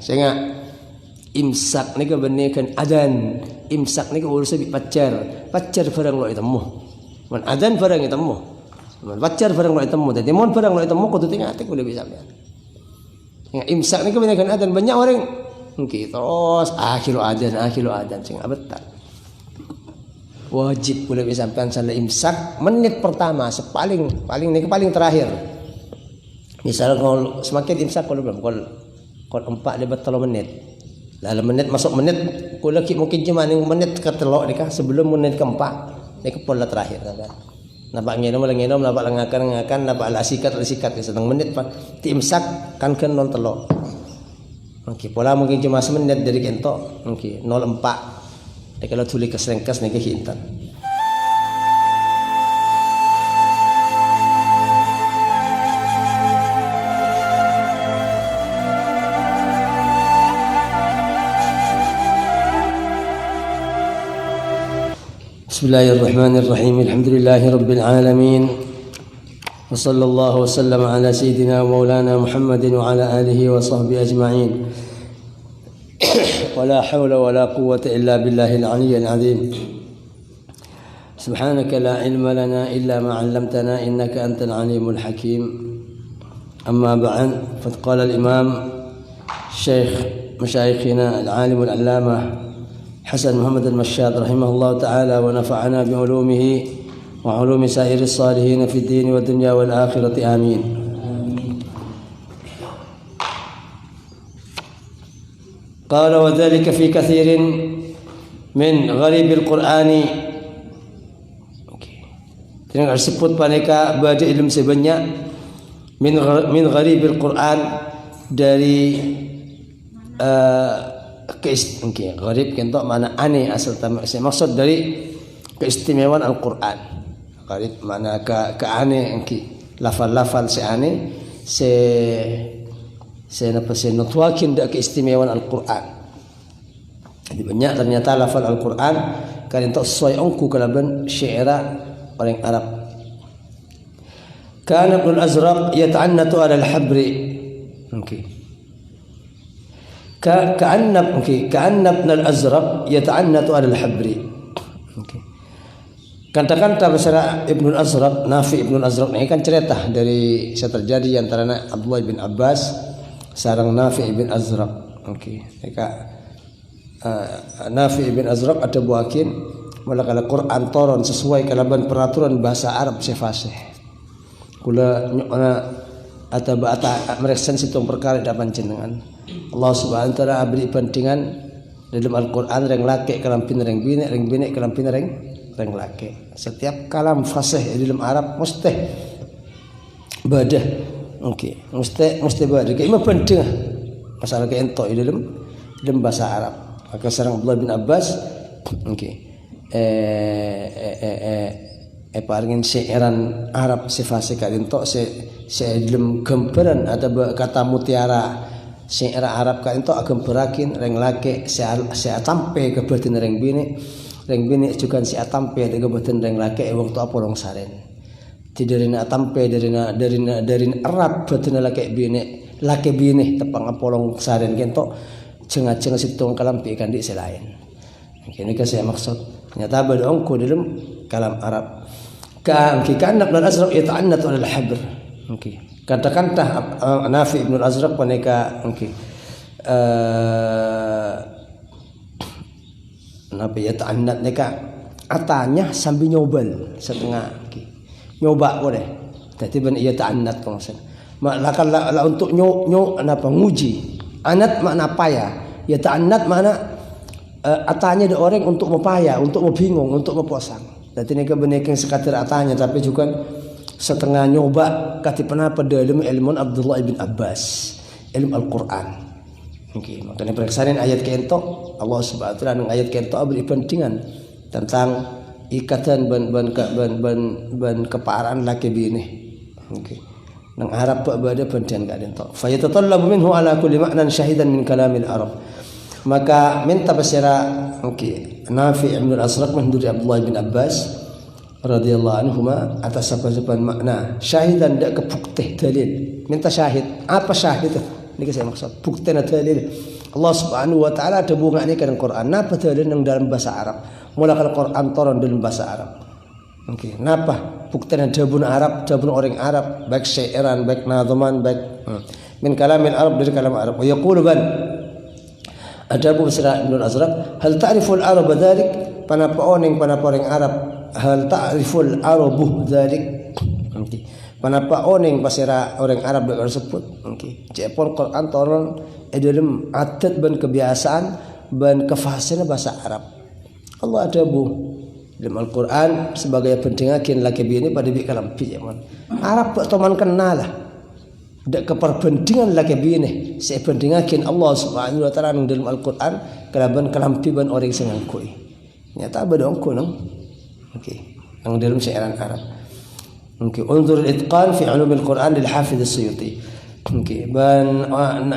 Sehingga imsak ni kebenekan adan. Imsak ni urus bi pacar. Pacar barang lo itemu. Man adan barang itemu. Man pacar barang lo itemu. Jadi mon barang lo itemu kudu tingati kudu bisa sampean. Yang imsak ni kebenekan adan banyak orang terus akhiru adan sing abetan. Wajib boleh sampean salat imsak menit pertama paling terakhir. Misal kalau semakin imsak kalau belum kalau 4 lebat 3 menit. Lalu menit masuk menit kalau mungkin cuma menit ke telok nikah sebelum menit keempat ni pola terakhir kan. Nampak ngenom nampak lengakan nampak sikat setengah menit pak ti imsak kan non telok. Pola mungkin cuma semenit dari kentok mungkin 04. Kalau tulis keserengkas ni kehintan. Bismillahirrahmanirrahim. Alhamdulillahi rabbil alamin. Wa sallallahu wasallam ala sayyidina wa maulana Muhammadin wa ala alihi wa sahbihi ajma'in. ولا حول ولا قوة إلا بالله العلي العظيم سبحانك لا علم لنا إلا ما علمتنا إنك أنت العليم الحكيم أما بعد فقد قال الإمام الشيخ مشايخنا العالم العلامة حسن محمد المشاد رحمه الله تعالى ونفعنا بعلومه وعلوم سائر الصالحين في الدين والدنيا والآخرة آمين. قال وذلك في كثير من غريب القرآن. Dengan disebut mereka pada ilmu sebanyak min gharib al-Quran dari gharib kentok mana aneh asal maksud dari keistimewaan Al-Quran. Gharib mana keaneh lafal-lafal seaneh saya nutwakin dak keistimewaan Al-Quran. Jadi banyak ternyata lafal Al-Quran kan untuk sesuai ongku kalaban syaira orang Arab. Kana Ibn al-Azraq yata'annatu ala al-habri. Ka'anna Ibn al-Azraq yata'annatu ala al-habri. Kata-kata bahasa Ibn al-Azraq, Nafi Ibn al-Azraq ini kan cerita dari terjadi antara Abdullah bin Abbas sarang Nafi bin Azraq. Nafi bin Azraq ada buakin mulakala Quran turun sesuai kalaban peraturan bahasa Arab sefasih. Kula nyona ata mereksan situng perkara dapan jenengan. Allah Subhanahu wa taala beri pentingan dalam Al-Quran reng laki kalampin reng bini kalampin reng laki. Setiap kalam fasih dalam Arab mesti badah. Mesti badah. Ini penting masalah keentok dalam bahasa Arab. Maka sareng Abdullah bin Abbas paringin syairan Arab sifase keentok dalam gemperan atau kata mutiara syair Arab keentok gemperakin reng laki saya tampe ke batin reng bini juga saya tampe ke batin reng laki waktu apa long saren. Tidarina tampe dari erat batin laki bini tepang apolong saren kentok cenga situng kalampi kan di selain. Ini kan saya maksud ternyata badongku dalam kalam Arab. Kan Ibn al-Azraq yata'annatu ala al-habr. Katakan Nafi Ibn al-Azraq paneka Nabi yata'annat neka atanya sambil nyobal setengah nyoba boleh. Tapi ben ia ta'annat kongsen. Makna la untuk nguji. Anat makna payah. Ya ta'annat makna atanya ada orang untuk mempayah, untuk membingung, untuk memposang. Jadi ini kebenakan sekatir atanya tapi juga setengah nyoba kati penapa dalam ilmu Abdullah bin Abbas, ilmu Al-Quran. Makanya periksain ayat kentok Allah Subhanahu wa taala ayat kentok beri pentingan tentang ikatan ban keparaan laki bini. Nang Arab pak bada penting gak dentok. Fa yatatallabu minhu ala kulli ma'nan syahidan min kalamil Arab. Maka minta bersera Nafi Ibn al-Azraq menurut Abdullah bin Abbas radhiyallahu anhuma atas apa makna syahidan dak kebuktih dalil. Minta syahid. Apa syahid? Ini saya maksud. Bukti dalil. Allah Subhanahu wa taala ada bunganya dengan Quran. Napa dalil yang dalam bahasa Arab? Mulakan Quran turun dalam bahasa Arab. Oke, napa? Bukti dabun Arab, dabun orang Arab, baik syairan, baik nadhaman, baik min kalamil Arab dari kalam Arab. Wa yaqulu ban Adabu Sira Ibn Azraq, hal ta'riful Arab dzalik? Panapa orang Arab, hal ta'riful Arabu dzalik? Okey. Panapa orang pasira orang Arab tersebut? Okey. Cepon Quran turun dalam adat dan kebiasaan dan kefahaman bahasa Arab. Allah adabu dalam Al-Quran sebagai pendengakin laki bini pada bi kalam pi zaman. Arab teman kenal lah. Dak keperbandingan laki bini saya pendengakin Allah Subhanahu wa taala dalam Al-Quran kalaban kalampi ban orang sing ngakui. Nyata beda ongko nang. Okey. Nang dalam syairan Arab. Okey, unzur al-itqan fi ulum al-Quran lil Hafiz As-Suyuti. Okey, ban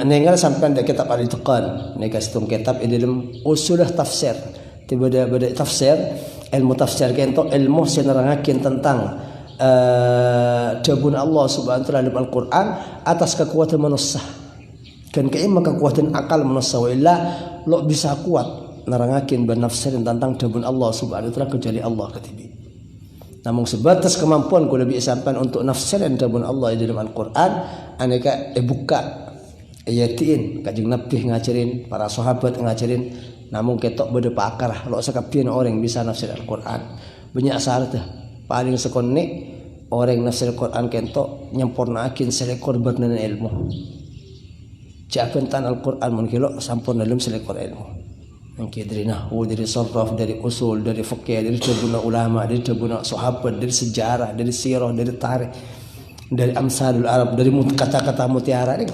nengal sampai dak kitab al-itqan. Nek situng kitab dalam usulah tafsir. Tiba beda tafsir, ilmu tafsir kento ilmu senerangakin tentang dabun Allah Subhanahu wa taala dalam Al-Quran atas kekuatan manusia. Kan keima kekuatan akal manusia wa illa lo bisa kuat nerangakin benafsirin tentang dabun Allah Subhanahu wa taala kecuali Allah ketibi. Namun sebatas kemampuan ku lebih sampai untuk nafsirin dabun Allah di dalam Al-Quran aneka buka ayatin kajeng Nabi ngajarin, para sahabat ngajarin, namun ketok beda pakar lo sakapian orang bisa nafsir Al-Quran. Banyak syarat paling sekone orang nafsir Al-Quran kento nyempurnakin selekor bernan ilmu. Jabentan Al-Quran mungkin lo sampurna dalam selekor ilmu. Mungkin dari nahwu, dari sarraf, dari usul, dari fikih, dari dabuna ulama, dari dabuna sahabat, dari sejarah, dari sirah, dari tarikh, dari amsalul Arab, dari kata-kata mutiara ni.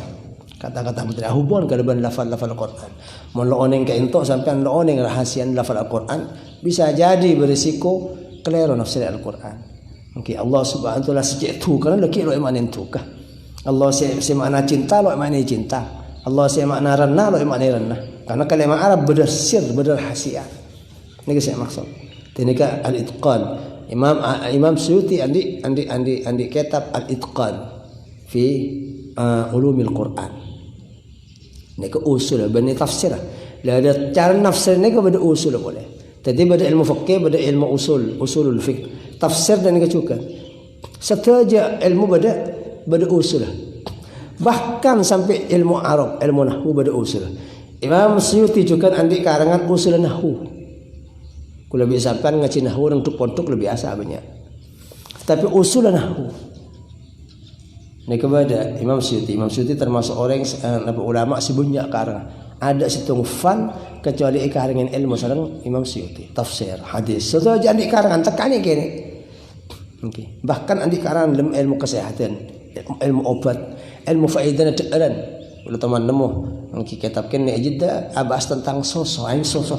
Kata-kata mutiara hubungan kalaban lafal-lafal Al-Quran. Mun lo oneng ka ento sampean lo oneng rahasian lafal Al-Quran bisa jadi berisiko keliru nafsir Al-Quran. Mungkin Allah Subhanahu wa taala sejak tu kan laki lo imanin tu kah. Allah si makna cinta lo imani cinta. Allah si makna ranna lo imani ranna. Karena kalimat Arab berdasir berhasia. Ini saya maksud. Ini ka al-itqan. Imam Suyuti andi kitab al-itqan fi ulumil Quran. Ini ke usul bani tafsir. Lah ada cara nafsir ni ke beda usul boleh. Tadi beda ilmu fikih, beda ilmu usulul fiqh. Tafsir dan juga. Setaja ilmu beda usul. Bahkan sampai ilmu Arab, ilmu nahwu beda usul. Imam Suyuti juga andi karangan usul nahwu. Kula bisa sampai ngaji nahwu nang tuk-pontuk lebih biasa banyak. Tapi usul nahwu ini kepada Imam Suyuti termasuk orang ulama sebanyak karang. Ada situng fan kecuali karangan ilmu sareng Imam Suyuti, tafsir, hadis. Soto jadi karangan tekani kene. Okay. Bahkan andi karangan dalam ilmu kesehatan, ilmu obat, ilmu faedah teran. Kalau teman nemu ngki kitab kene jeda abas tentang sosok, aing sosok.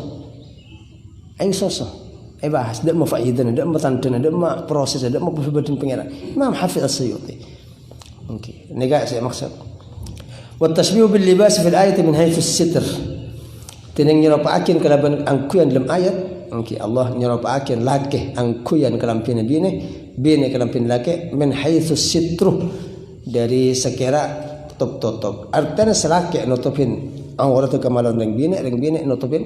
Bahas dak mau faedah, dak mau tantana, dak mau proses, dak mau perbuatan pengiran. Imam Hafiz As-Suyuti. Okey, ini gak saya maksud. Wa tashbih bil libas fil ayat min haythu as-sitr. Tineng nyerapaakin kalaban angkuyan dalam ayat. Okey, Allah nyerapaakin laki angkuyan kalampin bine kalampin laki min haythu as-sitr dari sekira tutup. Artinya selaki nutupin aurat kemaluan ring bine nutupin.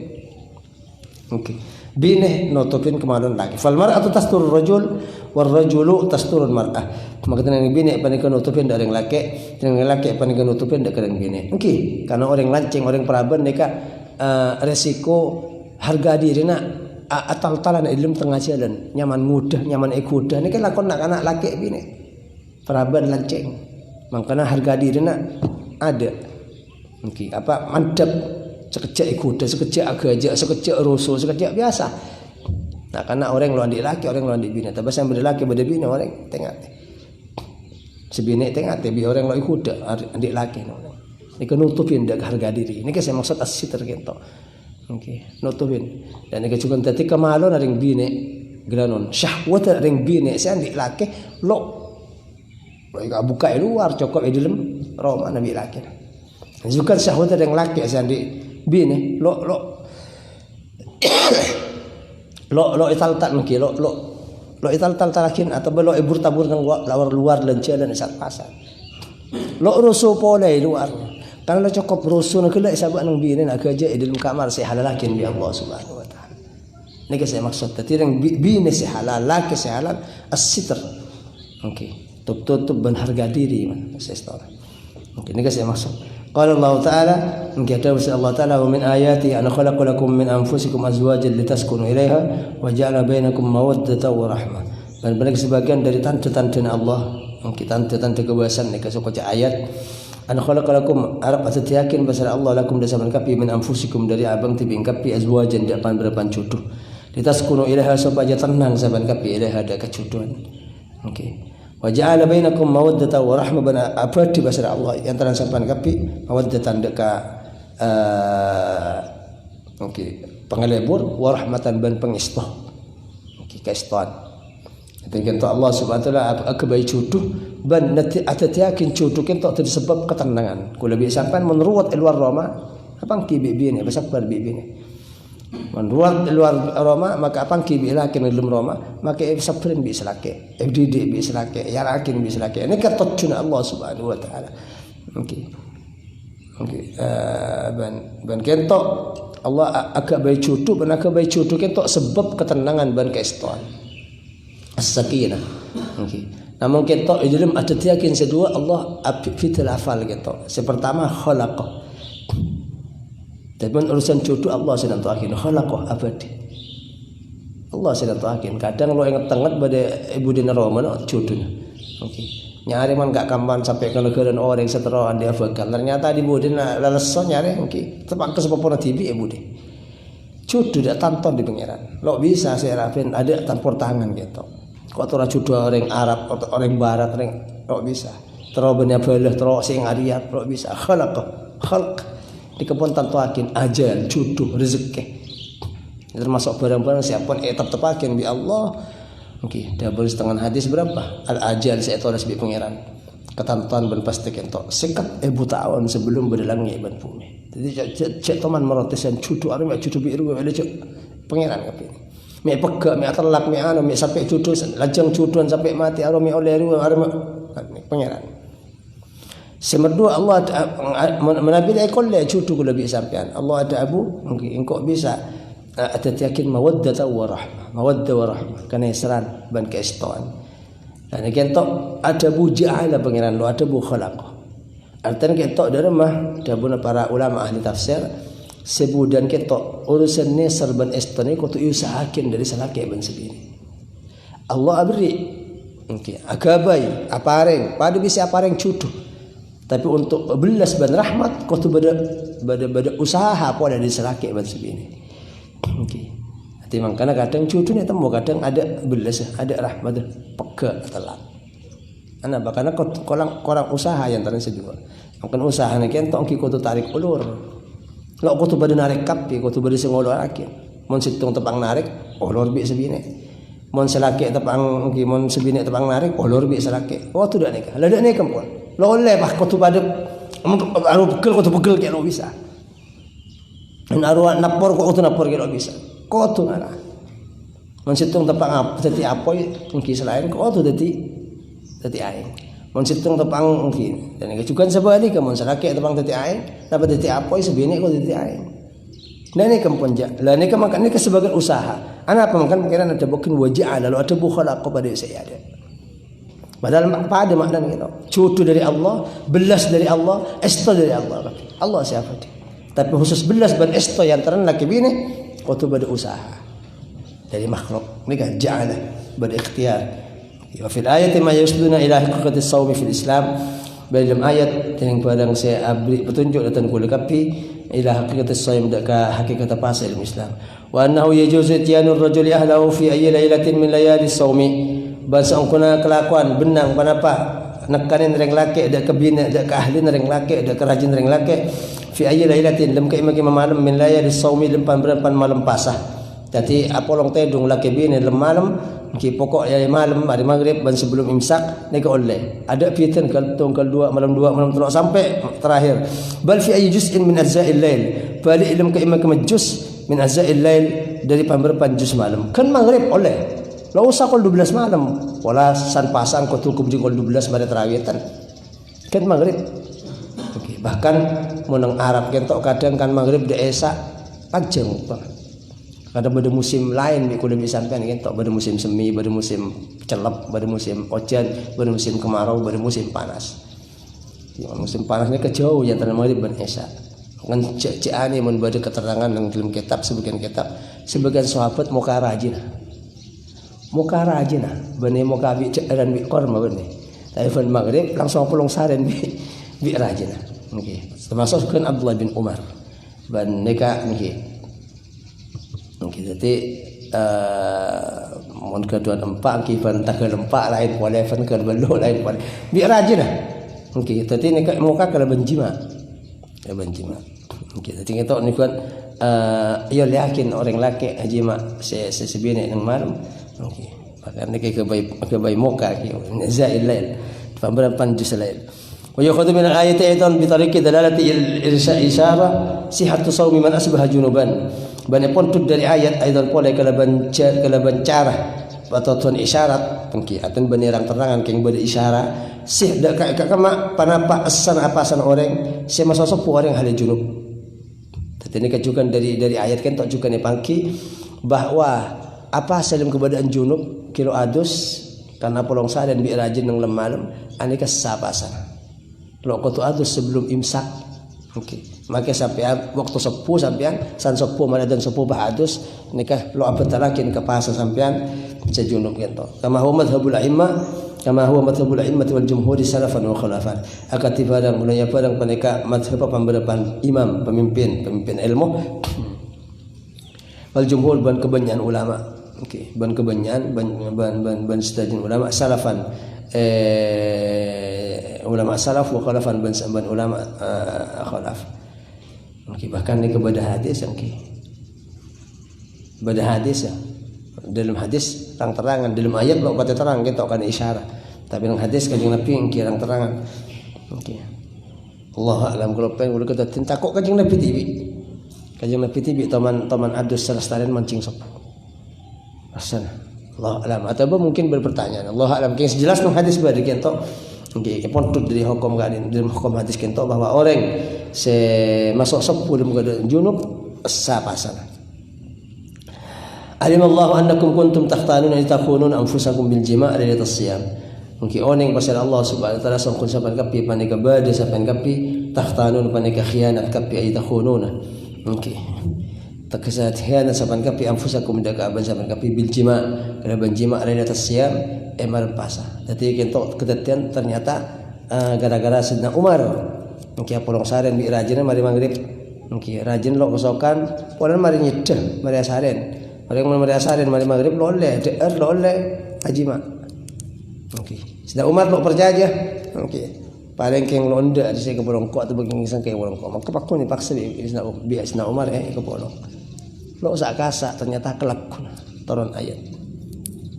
Okey. Bine nutupin kemaluan laki. Fal mar'atu tasturur rajul war rajulu tasturul mar'ah. Makanya yang bini panik nutupin dari laki, yang laki panik nutupin dari bini. Okey, karena orang lancing, orang peraban mereka resiko harga diri nak atal-talan ilmu tengah jalan, nyaman mudah, nyaman ikudah. Ini kan lakon nak anak laki bini, peraban lancing. Makanya harga diri nak ada. Okey, apa mantap sekejap ikudah, sekejap agak, sekejap rusuh, sekejap biasa. Nah, karena orang luar di laki, orang luar di bini. Tapi yang berlaki berbini orang tengah. Sebini tengah tapi orang lo ikut adik laki ini kan nutupin dak harga diri. Ini saya maksud as-sitr gitu. Okey, nutupin. Dan ini juga tadi kemaluan ring bini granon syahwat ring bini saya adik laki lo buka luar cokok di dalam Roma nabi laki. Juga syahwat ring laki saya adik bini lo ital-tal mungkin lo ital-tal talakin atau lo ibur tabur nang luar lencelan sat pasar. Lo rusuh polai luar. Kalau cukup rusun ke lek sabak nang bini nak kerja dalam kamar saya halalakin bi Allah Subhanahu wa taala. Ni ke saya maksud tadi yang bini saya halal, laki saya halal as-sitr. Okey. Tutup ben harga diri man saya tahu. Okey, ni ke saya maksud. Qala Allah taala, kata Allah taala wa min ayati an khalaqa lakum min anfusikum azwajan litaskunu ilaiha wa ja'ala bainakum mawaddatan wa rahmah. Dan benar sebagian dari tanda-tanda Allah, tanda-tanda kebebasan ni kasih baca ayat an khalaqa lakum arab asatiyakin basal Allah lakum dasaman kapi min anfusikum dari abang tibing kapi azwajan depan berpan jodoh. Litaskunu ilaiha supaya tenang saban kapi ilaiha ada kejodohan. Okey. Wa ja'ala bainakum mawaddatan wa rahmah bana apa di bahasa Allah yang antara sampean kapi mawaddatan deka pengelebur wa rahmatan ban pengistoh. Okey, kaistoan. Itu Allah Subhanahu wa taala akabai jodoh ban nati atatiakin jodoh kentok sebab ketenangan. Kula bi sampean menurut luar Roma apang ki bibine basabar bibine. Menurut luar Roma maka apang ki bilakin dalam Roma maka sabrin bi selake didik bi selake yarakin bi selake ini katot cuna Allah Subhanahu wa taala. Okey ban kentok Allah akabai jodoh ban akabai jodoh kentok sebab ketenangan ban kaistoan as-sakinah. Okey. Namun kentok di dalam ada yakin kedua Allah fitil afal kentok. Sepertama khalaqah. Dan urusan jodoh Allah sedang tuakin khalaqah abadi. Allah sedang tuakin. Kadang lo ingat tengat pada ibu dina Roma jodohnya. Okey. Nyari man gak kampan sampai ke negara orang seteroan dia bakal. Ternyata di budina laleson nyari okey. Tepak ke sepapona TV ibu deh. Jodoh dak tanton di pangeran. Lo bisa saya rapin ada tampur tangan gitu. Kok ora jodoh orang Arab atau orang Barat orang kok bisa. Terus bener belah terus sing ariat kok bisa. Khalq di kebun tantuakin ajal jodoh rezeki. Termasuk barang-barang siapun tetap-tepakin bi Allah. Okey, double setengah hadis berapa? Al ajal saya tahu nasib pangeran. Ketentuan ben pasti kentok. Sekat 1000 tahun sebelum berdalangi ban bumi. Jadi cek teman merotesan jodoh arep jodoh biru ada cek pangeran kape. Mi pegak, mi telak, mi anu, mi sampai jodoh, lajang jodohan sampai mati, aro mi oleh ru, aro pangeran. Semerdua Allah menabil ekol le jodoh kula bi sampean. Allah ada abu, mungkin engkau bisa ada yakin mawaddatan wa rahmah. Mawaddah wa rahmah kana isran ban kaistaan. Dan kentok ada bu ja'ala pangeran lo ada bu khalaqah. Artinya kentok dari mah dabuna para ulama ahli tafsir sebudan ketok urusan ni serban estone ko tu usahakin dari salake ban sebini Allah abri okey akabai apareng pada bisa apareng cutu tapi untuk belas ban rahmat ko tu bada usaha apa dari salake ban sebini okey hati mangkana kadang cutu ni temu kadang ada belas ada rahmat peka telak ana bakana korang usaha yang taran sedua mungkin usaha ni kentok ki ko tu tarik ulur. Lo ko tu bade narik kapi, ko tu bade sengolor akin. Mon situng tepang narik, olor bi sebine. Mon selake tepang ki mon sebine tepang narik, olor bi selake. Oh tu dak nikah. Lah dak nikah pun. Lo oleh bah ko tu bade aru bekel ko tu bekel ke lo bisa. Aru napor ko tu napor ke lo bisa. Ko tu ngana. Mon situng tepang dadi apoi ki selain ko tu dadi aing. Mon situng tepang mungkin dan juga sebali ke mon selake tepang dadi aing dapat dadi apoi sebini ko dadi aing dan ini kemponja lah ini makan ini sebagai usaha ana apa makan pikiran ada bukan wajah lalu ada bukhala kepada saya ada padahal pada makna gitu jodoh dari Allah belas dari Allah esto dari Allah Allah siapa dia tapi khusus belas ban esto yang terang laki bini ko tu pada usaha dari makhluk ini kan ja'ala berikhtiar. Wa fil ayati ma yusduna ila haqiqati as-sawm fil Islam. Dalam ayat yang padang saya beri petunjuk datang kula kapi ila haqiqati as-sawm daka hakikat apa dalam Islam. Wa annahu yajuzu ityanur rajuli ahlahu fi ayyi lailatin min layali as-sawmi. Bahasa ungkuna kelakuan benang panapa nekanin reng laki dak kebina dak keahlin reng laki dak kerajin reng laki fi ayyi lailatin lam kaimaki malam min layali as-sawmi lempan berpan malam pasah. Jadi apolong tedung laki bini dalam malam ki pokok ya malam hari maghrib dan sebelum imsak ni ke oleh ada fitan tunggal 2 malam 3 sampai terakhir bal fi ayyi juz'in min ajza'il lail balik ilm ka imma juz min ajza'il lail dari pamberpan juz malam kan maghrib oleh la usah kol 12 malam wala san pasang ko tukup di kol 12 pada terawitan kan maghrib Okay. Bahkan menang Arab kentok kadang kan maghrib de esak pajeng bang. Kadang pada musim lain bi kudu sampean kentok pada musim semi, pada musim celep, pada musim hujan, pada musim kemarau, pada musim panas. Ya, musim panasnya kejauh yang antara maghrib dan esak. Kan cek-cekane mun bade keterangan nang dalam kitab sebagian sahabat muka rajin. Muka rajin bani muka bi dan bi korma bani. Telepon maghrib langsung pulang saren bi rajin. Nggih. Termasuk kan Abdullah bin Umar. Ban nika nggih. Nggih dadi mun kedua empat kiban tanggal empat lain boleh fan ke belu lain boleh. Bi rajin. Nggih dadi nika muka kalau benjima. Ya benjima. Nggih dadi kita niku ya yakin orang laki haji mak sesebine nang malam. Okey. Maka nek kebaik muka ki zail lail. Pemberapan juz lail. Wa yukhadhu min al-ayati aidan bi tariqi dalalati al-isyara sihhatu shaumi man asbaha junuban. Bani pun dari ayat aidan pole kalaban cara atau isyarat tengki aten bani terang keng bade isyarat sih dak kama panapa asan apasan orang si masosok orang hal junub. Tadi ini juga dari ayat kan tok juga nih pangki bahwa apa salim keberadaan junub kilo adus karena polong dan bi rajin nang malam aneka sapasan lo kotu adus sebelum imsak. Oke. Maka sampean waktu sepuh sampean san sepuh mana dan sepuh bahadus nikah lo abad talakin ke pasar sampean sejunub gitu. Kama huwa madhhabul a'immat wal jumhur salafan wa khulafan. Akati padang mulanya padang paneka madhhab pemberapan imam pemimpin ilmu wal jumhur ban kebanyakan ulama. Okey, ban kebanyakan ban setajin ulama salafan ulama salaf wa khalafan ban ulama khalaf. Okey, bahkan ni kepada hadis okey. Pada hadis ya. Dalam hadis terang-terangan, dalam ayat lo kata terang kita akan isyarat. Tapi dalam hadis kanjeng Nabi yang kirang terangan. Okey. Allah alam kalau pengen udah kata tinta kok kanjeng Nabi tibi. Kanjeng Nabi tibi teman adus selestarian mancing sop. Asal Allah alam atau mungkin berpertanyaan. Allah alam yang sejelas dalam hadis bagi kita. Okey, kepontut dari hukum kadin dalam hukum hadis kita bahwa orang masuk sop dalam keadaan junub sapasan. Alimallahu annakum kuntum takhtanuna takhununa anfusakum bil jima' lailatas siyam. Mungkin oning pasal Allah Subhanahu wa taala sangkun sapan kapi panika bade sapan kapi takhtanun panika khianat kapi ay takhununa. Mungkin takasat khianat sapan kapi anfusakum daga aban sapan kapi bil jima' kalaban jima' lailatas siyam malam puasa. Dadi kentok kedatian ternyata gara-gara Sayyidina Umar mungkin polong saren bi rajin mari maghrib. Mungkin rajin lo kosokan polan mari nyedeh mari saren. Orang mari asarin mari maghrib loleh ajima. Okey. Sudah Umar lo percaya. Okey. Paling keng londa di saya kebolong kok atau begini sang keng bolong kok. Maka pakku ni paksa biasa Umar ke bolong. Lo sak kasak ternyata kelakun turun ayat.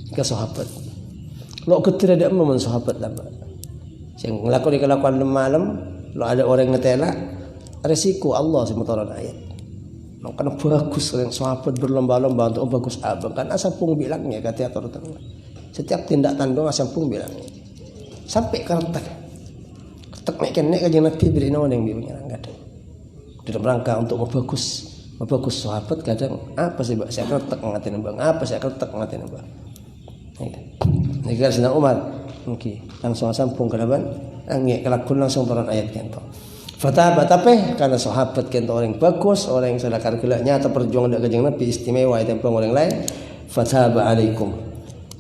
Ke sahabat. Lo ketir ada memang sahabat lama. Sing nglakoni kelakuan malam lo ada orang ngetela resiko Allah semua turun ayat. Karena bagus yang sahabat berlomba-lomba untuk bagus abang kan asampung bilangnya kata atur tengah. Setiap tindak tandung asampung bilangnya sampai kertek mekan nek kanjeng Nabi beri naon yang bimbingnya enggak ada dalam rangka untuk membagus sahabat kadang apa sih Pak saya kertek ngatin bang apa saya kertek ngatin bang ini kan Sayyidina Umar mungkin langsung asampung kelaban angge kelakon langsung turun ayat kento. Fataba tapi karena sahabat kento orang bagus, orang yang sadakar gelaknya atau perjuangan dari kanjeng Nabi istimewa itu orang lain. Fataba alaikum.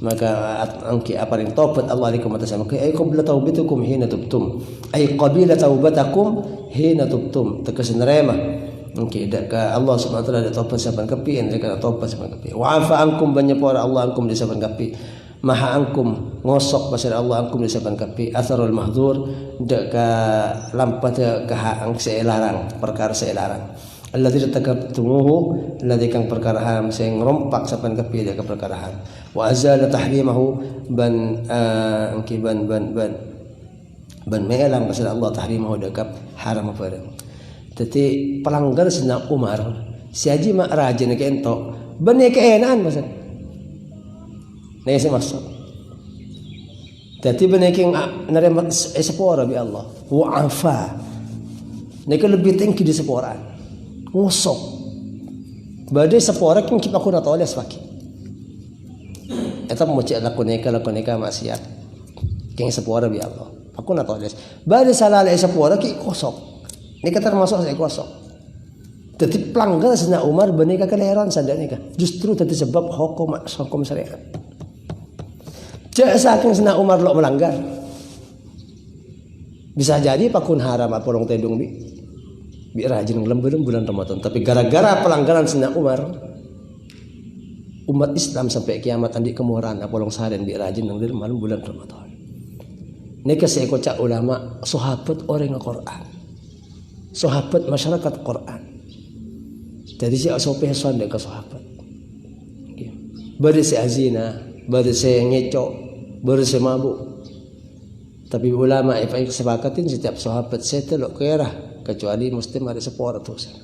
Maka angki apa yang taubat Allah alaikum atas maka ay qabla taubatukum hina tubtum. Ay qabila taubatakum hina tubtum. Tegas nerema. Angki ka Allah Subhanahu wa taala ada taubat saban kapi enda taubat saban kapi. Wa afa ankum banyapora Allah ankum di saban kapi. Maha angkum ngosok pasal Allah angkum di saban kapi asarul mahdzur dak ka lampat ka ang selarang perkara selarang alladzi takabtumuhu alladzi kang perkara ham sing rompak saban kapi dak perkara ham wa azala tahrimahu ban angki ban melang pasal Allah tahrimahu dak haram bareng dadi pelanggar Sayyidina Umar si haji mak rajin ke ento bane keenan pasal nih saya masuk. Jadi benar yang nerima sepora bi Allah. Wa'afa Nika lebih tinggi di seporan. Ngosok. Badai sepora king kita kuna toles paki. Eta mau cek lakon neka maksiat. King sepora bi Allah. Aku na toles. Badai salah le sepora ki kosok. Nika termasuk saya kosok. Jadi pelanggar Sayyidina Umar benika keleran sadar nika. Justru tadi sebab hukum syariat. Jika saking Sayyidina Umar lo melanggar. Bisa jadi pakun haram apa orang tedung bi rajin ngelem bulan Ramadan. Tapi gara-gara pelanggaran Sayyidina Umar, umat Islam sampai kiamat andi kemurahan apa orang seharian bi rajin ngelem malam bulan Ramadan. Nika saya kocak ulama sahabat orang Al-Quran. Sahabat masyarakat Quran. Jadi si asopeh sonde ke sahabat. Bade si azina, bade si ngecok, bade si mabuk. Tapi ulama ifai sepakatin setiap sahabat setelok kerah kecuali mesti mari sepora dosa.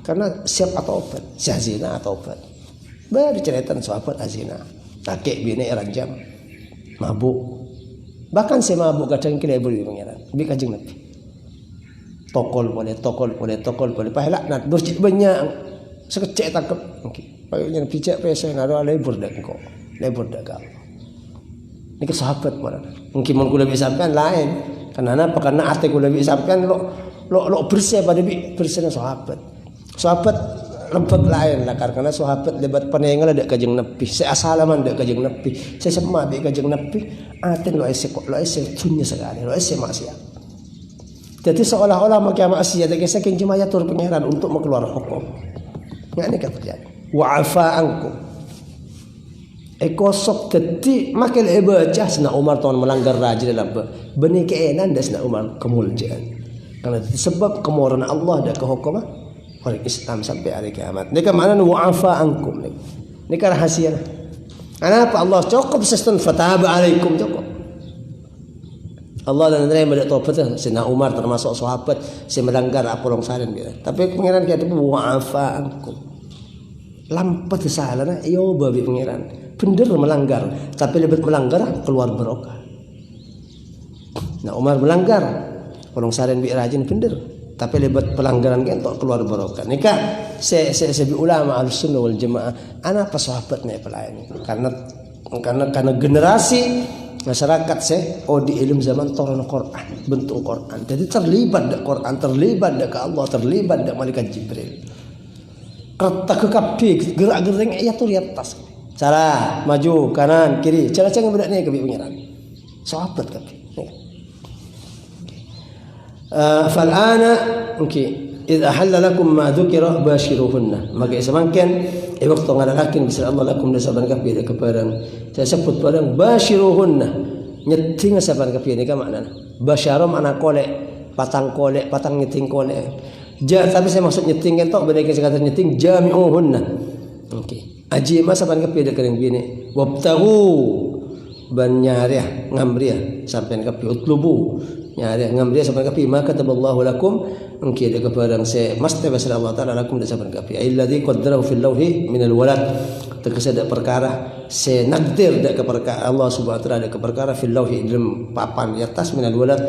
Karena siap atau obat, si azina atau obat. Baru cerita sahabat azina, kakek bini ranjam, mabuk. Bahkan si mabuk kadang kira boleh pengiran, bi kajeng Nabi. Tokol boleh pahala nat bercik banyak sekecek tangkap okey payunya pijak pesa naro lebur dak kok lebur dak kau ini ke sahabat mana mungkin mun kula bisa sampean lain karena ate kula bisa sampean lo bersih pada bersihna sahabat lebet lain lah karena sahabat lebat panengal dak kajeng Nabi saya asalaman dak kajeng Nabi saya semua dak kajeng Nabi aten lo ese dunya sekali lo ese maksiat. Jadi seolah-olah makia maksiat lagi saking cuma yatur pangeran untuk mengeluar hukum. Nggak ini kata terjadi. Wa'afa ankum. Kosok jadi makin baca Sayyidina Umar tahun melanggar rajin dalam benih keenan dan Sayyidina Umar kemuliaan. Karena sebab kemurahan Allah dan kehukuman orang Islam sampai hari kiamat. Ini kan makna wa'afa ankum. Ini kan rahasia. Kenapa Allah cukup sistem fataba alaikum cukup. Allah dan Nabi pada taubat Sayyidina Umar termasuk sahabat si melanggar apa orang salin dia. Tapi pangeran kata wa'afa ankum. Lampat salah yo babi pangeran. Bener melanggar, tapi lebih melanggar keluar barokah. Nah Umar melanggar, orang salin bi rajin bener. Tapi lebih pelanggaran kan untuk keluar barokah. Nika saya ulama Ahlussunnah wal Jamaah ana apa sahabatnya pelayan. Karena generasi masyarakat di ilmu zaman turun Quran, bentuk Quran. Jadi terlibat dak Quran, terlibat dak Allah, terlibat dak malaikat Jibril. Kata kekapi gerak-gereng ya tu lihat tas. Cara maju kanan kiri, cara-cara budak ni kebi pengiran. Sahabat kapi. Fal'ana okey. Idza halla lakum ma dzukira bashiruhunna. Maka semakin waktu ngadalakin bisa Allah lakum dasaban kapi dak keparang. Saya sebut barang bashiruhunna. Nyeting saban kapi ni ka makna. Basyara makna kolek, patang nyeting kolek. Tapi saya maksud nyeting kan tok beda kata nyeting jami'uhunna. Okey. Aji masa saban kapi dak kering bini. Wabtagu ban nyariah ngamriah sampai kapi utlubu nyariah ngamriah sampai kapi maka taballahu lakum mungkin ada kepada saya mesti bahasa Allah Taala lakum dan sampai kapi alladzi qaddarahu fil lauhi min al walad terkesa ada perkara saya nakdir dak ke perkara Allah Subhanahu wa taala ada ke perkara fil lauhi dalam papan di atas min al walad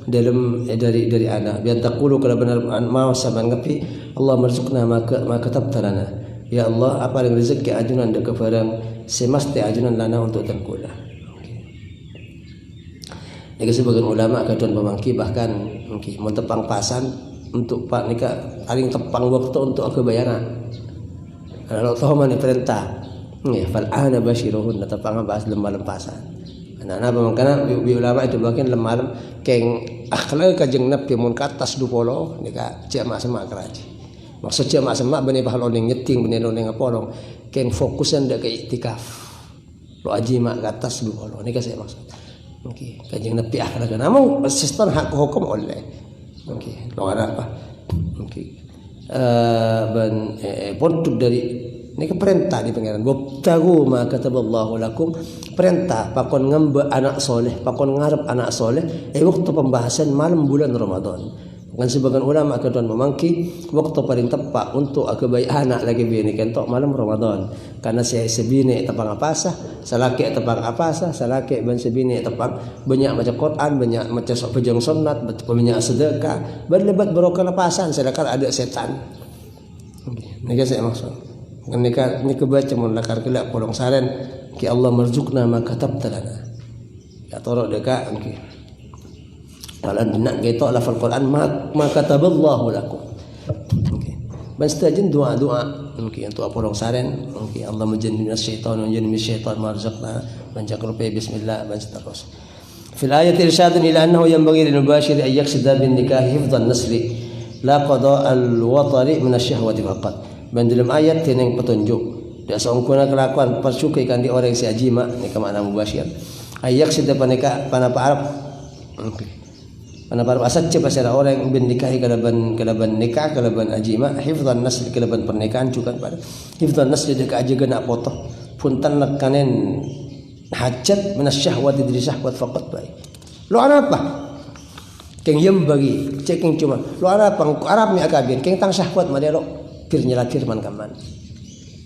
dalam dari anak biar taqulu kalau benar mau sampai kapi Allah marzuqna ma katabta lana ya Allah apa yang rezeki ajunan dak kepada semesti ajunan lana untuk tengkula. Nika sebagian ulama kadon pemangki bahkan mungkin mentepang pasan untuk pak nika paling tepang waktu untuk kebayaran. Kalau tahu mana perintah, ya fal ana bashiruhun tepang bahas lemah lempasan. Anak-anak pemangkana bi ulama itu bagian lemah keng akhlak kajeng nabi mun katas 20 nika jamak semak keraji. Maksud jamak semak bani bahal oning nyeting bani oning ngapolong keng fokusan dak ke iktikaf. Lo aji mak katas 20 nika saya maksud. Okey, kajeng Nabi akhlak namun sistem hak hukum oleh. Okey, lo ada apa? Okey. Bentuk dari ini ke perintah di pangeran. Wabtagu ma kataballahu lakum perintah pakon ngambe anak soleh, pakon ngarep anak soleh waktu pembahasan malam bulan Ramadan. Kan sebagian ulama kedon memangki waktu paling tepat untuk bayi anak lagi bini kentok malam Ramadan. Karena saya sebini tepang apasah, salaki tepang apasah, salaki ban sebini tepang banyak baca Quran, banyak baca pejang sunat, banyak sedekah, berlebat barokah lepasan sedekah ada setan. Nika saya maksud. Nika baca mun lakar kelak polong saren ki Allah marzukna ma katabta lana. Ya torok deka okay. Kalau nak kita lafal Quran ma kataballahu lakum. Okey. Bastajin doa-doa mungkin untuk apa orang saren, mungkin Allah menjadi syaitan menjadi syaitan marzaqna banjakrupe bismillah dan seterusnya. Fil ayat irsyadun ila annahu yanbaghi lil mubashir an yaqsida bin nikah hifdhan nasli la qada al watari min asyahwati faqat. Dan dalam ayat ini petunjuk dia seungkuna kelakuan persukai kan di orang si ajima nikah makna mubashir. Ayak sida panika panapa Arab. Okey. Karena para asal cepat ada orang bin nikahi kalaban nikah kalaban ajima hifdzan nasl kalaban pernikahan juga pada hifdzan nasl dekat aja nak potong puntan nekanen hajat min asyahwat dari syahwat faqat baik. Lo apa? Keng yem bagi ceking cuma lo apa Arab mi akabir keng tang syahwat madelo pir nyelakir man kaman.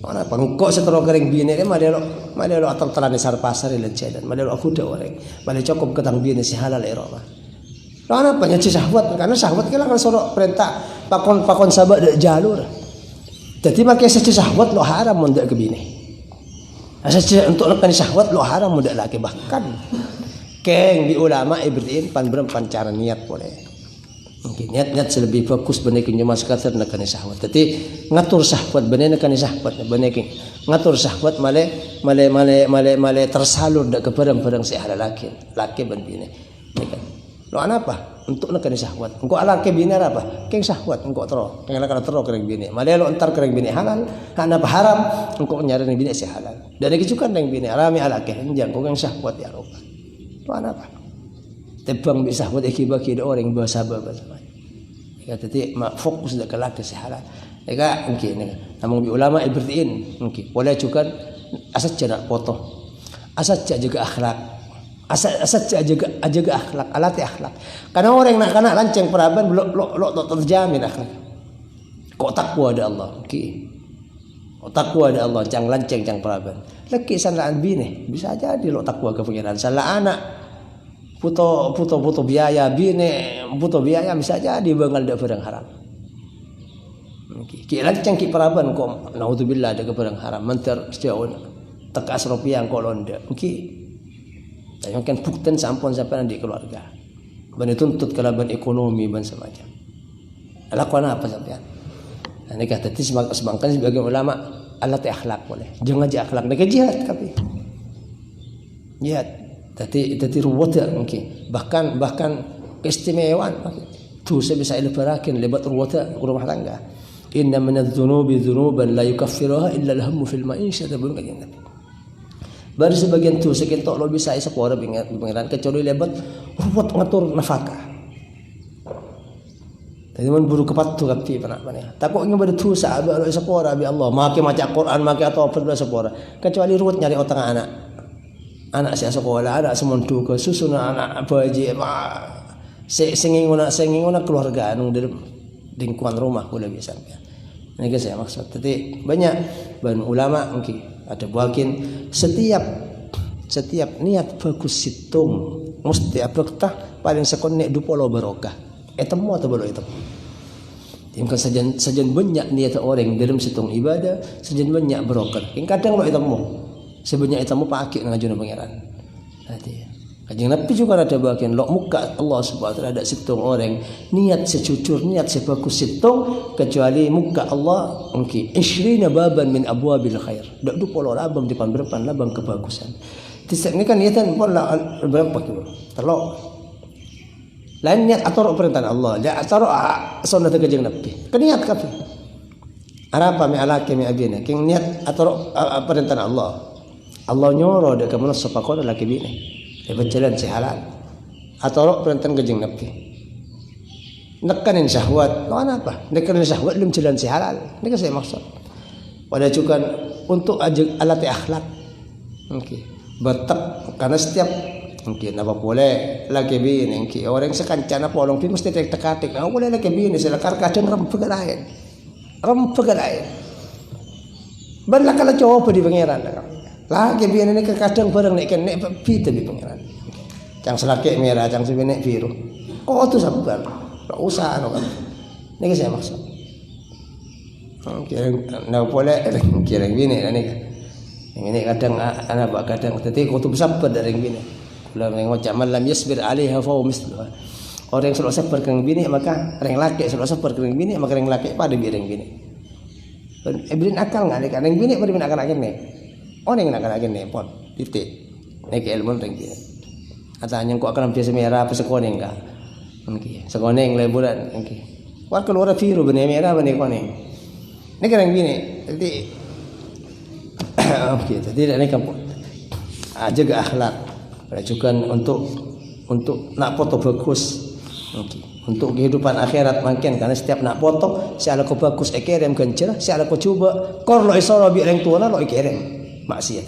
Mana pangkok setero kering bini madelo atau telane sar pasar lecet madelo aku dah orang balik cukup ketang bini si halal eropa. Karena banyak syahwat karena syahwat kira kan sorok perintah pakon sahabat dak jalur. Jadi makai seci syahwat lo haram mundak ke bini. Asal untuk nekan syahwat lo haram mundak laki bahkan keng di ulama ibrahim pan cara niat boleh. Mungkin niat lebih fokus benekin cuma sekadar nekan syahwat. Jadi ngatur syahwat bener nekan syahwat benekin ngatur syahwat male tersalur dak ke barang-barang si halal laki ben bini. Lo apa? Untuk nak kena syahwat. Engkau alam ke bini apa? Keng syahwat engkau terus. Keng nak terus kering bini. Malah lo entar kering bini halal. Hana haram. Engkau nyari bini si halal. Dan itu juga kering bini arami alake. Enjang kau keng syahwat ya roba. Lo apa? Tebang bisa syahwat bagi orang bahasa. Ya jadi fokus dak kelak si halal. Eka mungkin. Namun bi ulama ibrtiin mungkin. Boleh juga asal cara foto. Asal jaga akhlak. Asal jaga akhlak, alati akhlak. Karena orang nak kena lanceng peraban lo terjamin akhlak. Kok takwa ada Allah, kok takwa ada Allah, cang lanceng cang peraban. Laki salaan bini bisa jadi lo takwa ke pengiran. Salah anak puto biaya bini, puto biaya bisa jadi bengal dak barang haram. Ki lanceng ki peraban kok naudzubillah dak barang haram. Menter sejauh tekas rupiah kok londa. Yang kan bukten sampun sampai di keluarga. Ban tuntut kalaban ekonomi ban semacam. Lakukan apa sampean? Nah, ini kata sebangkan sebagai ulama alat akhlak boleh. Jangan aja akhlak mereka jihad tapi. Jihad. Tadi ruwet mungkin. Bahkan keistimewaan. Tu saya bisa ilbarakin lebat ruwet rumah tangga. Inna minadz-dzunubi dzunuban la yukaffiruha illa al-hammu fil ma'isha tabun kajian. Baru sebagian tu sekentok lo bisa sekolah pengiran kecuali lebat ruwet ngatur nafkah. Tadi man buru kepat tu kapti panak panik. Takut ingin bertu sahabat lo sekolah bi Allah. Makai macam Quran makai atau apa sekolah. Kecuali ruwet nyari otak anak si sekolah ada semontu ke susun anak baji senginguna keluarga anu dalam lingkungan rumah boleh bisa. Ini que saya maksud. Jadi banyak ban ulama mungkin ada buakin setiap niat bagus situng mesti abrekta paling sekonek dupolo barokah. Etemu atau baru itu. Yang sajen banyak niat orang dalam situng ibadah, sajen banyak barokah. Yang kadang lo etemu sebanyak etemu pakai ngajuna pangeran. Hati. Kanjeng Nabi juga ada bagian lo muka Allah Subhanahu wa taala ada situng orang niat secucur niat sebagus situng kecuali muka Allah mungkin 20 baban min abwabil khair. Dak du polo labang depan labang kebagusan. Tisak ni kan niatan pun berapa kilo. Telok. Lain niat atau perintah Allah, dia atau sunnah kanjeng Nabi. Keniat kafe. Arapa mi alake mi abina. King niat atau perintah Allah. Allah nyoro dak ke manusia pakon laki bini. Lepas jalan si halal atau perintah kanjeng Nabi nekanin syahwat lo apa nekanin syahwat belum jalan si halal ini kan saya maksud pada juga untuk alat akhlak okay. Bertek karena setiap Mungkin apa boleh lagi bini mungkin orang sekancana polong pi mesti tekatik. Apa boleh lagi bini sila kadang rempegalain. Banlah kalau coba di pangeran. Lagi bini ni kadang bareng nek pita di pangeran. Cang selaki merah, cang sebenek biru. Kok tu sabar. Tak usah kan. Ni saya maksud. Kira nak boleh kira bini ni. Ini kadang anak kadang tetapi kau tu bersabar dari bini. Kalau mengocak malam yasbir alaiha fa misluha. Orang yang selalu sabar dengan bini maka orang laki selalu sabar dengan bini maka orang laki pada bireng bini. Ibrin akal enggak ada orang bini pada bini akal ni. Orang yang akal ni pun titik. Nek ilmu orang bini. Atanya kau akan biasa merah apa sekoning enggak. Okey, sekoning leburan okey. Wal keluar biru bini merah bini koning. Nek orang bini jadi okey, jadi nek kamu jaga akhlak. Rajukan untuk nak foto bagus. Okay. Untuk kehidupan akhirat makin karena setiap nak foto si ala ko bagus kirim gancer, si ala ko cuba kor lo isoro bi orang tua lo kirim maksiat.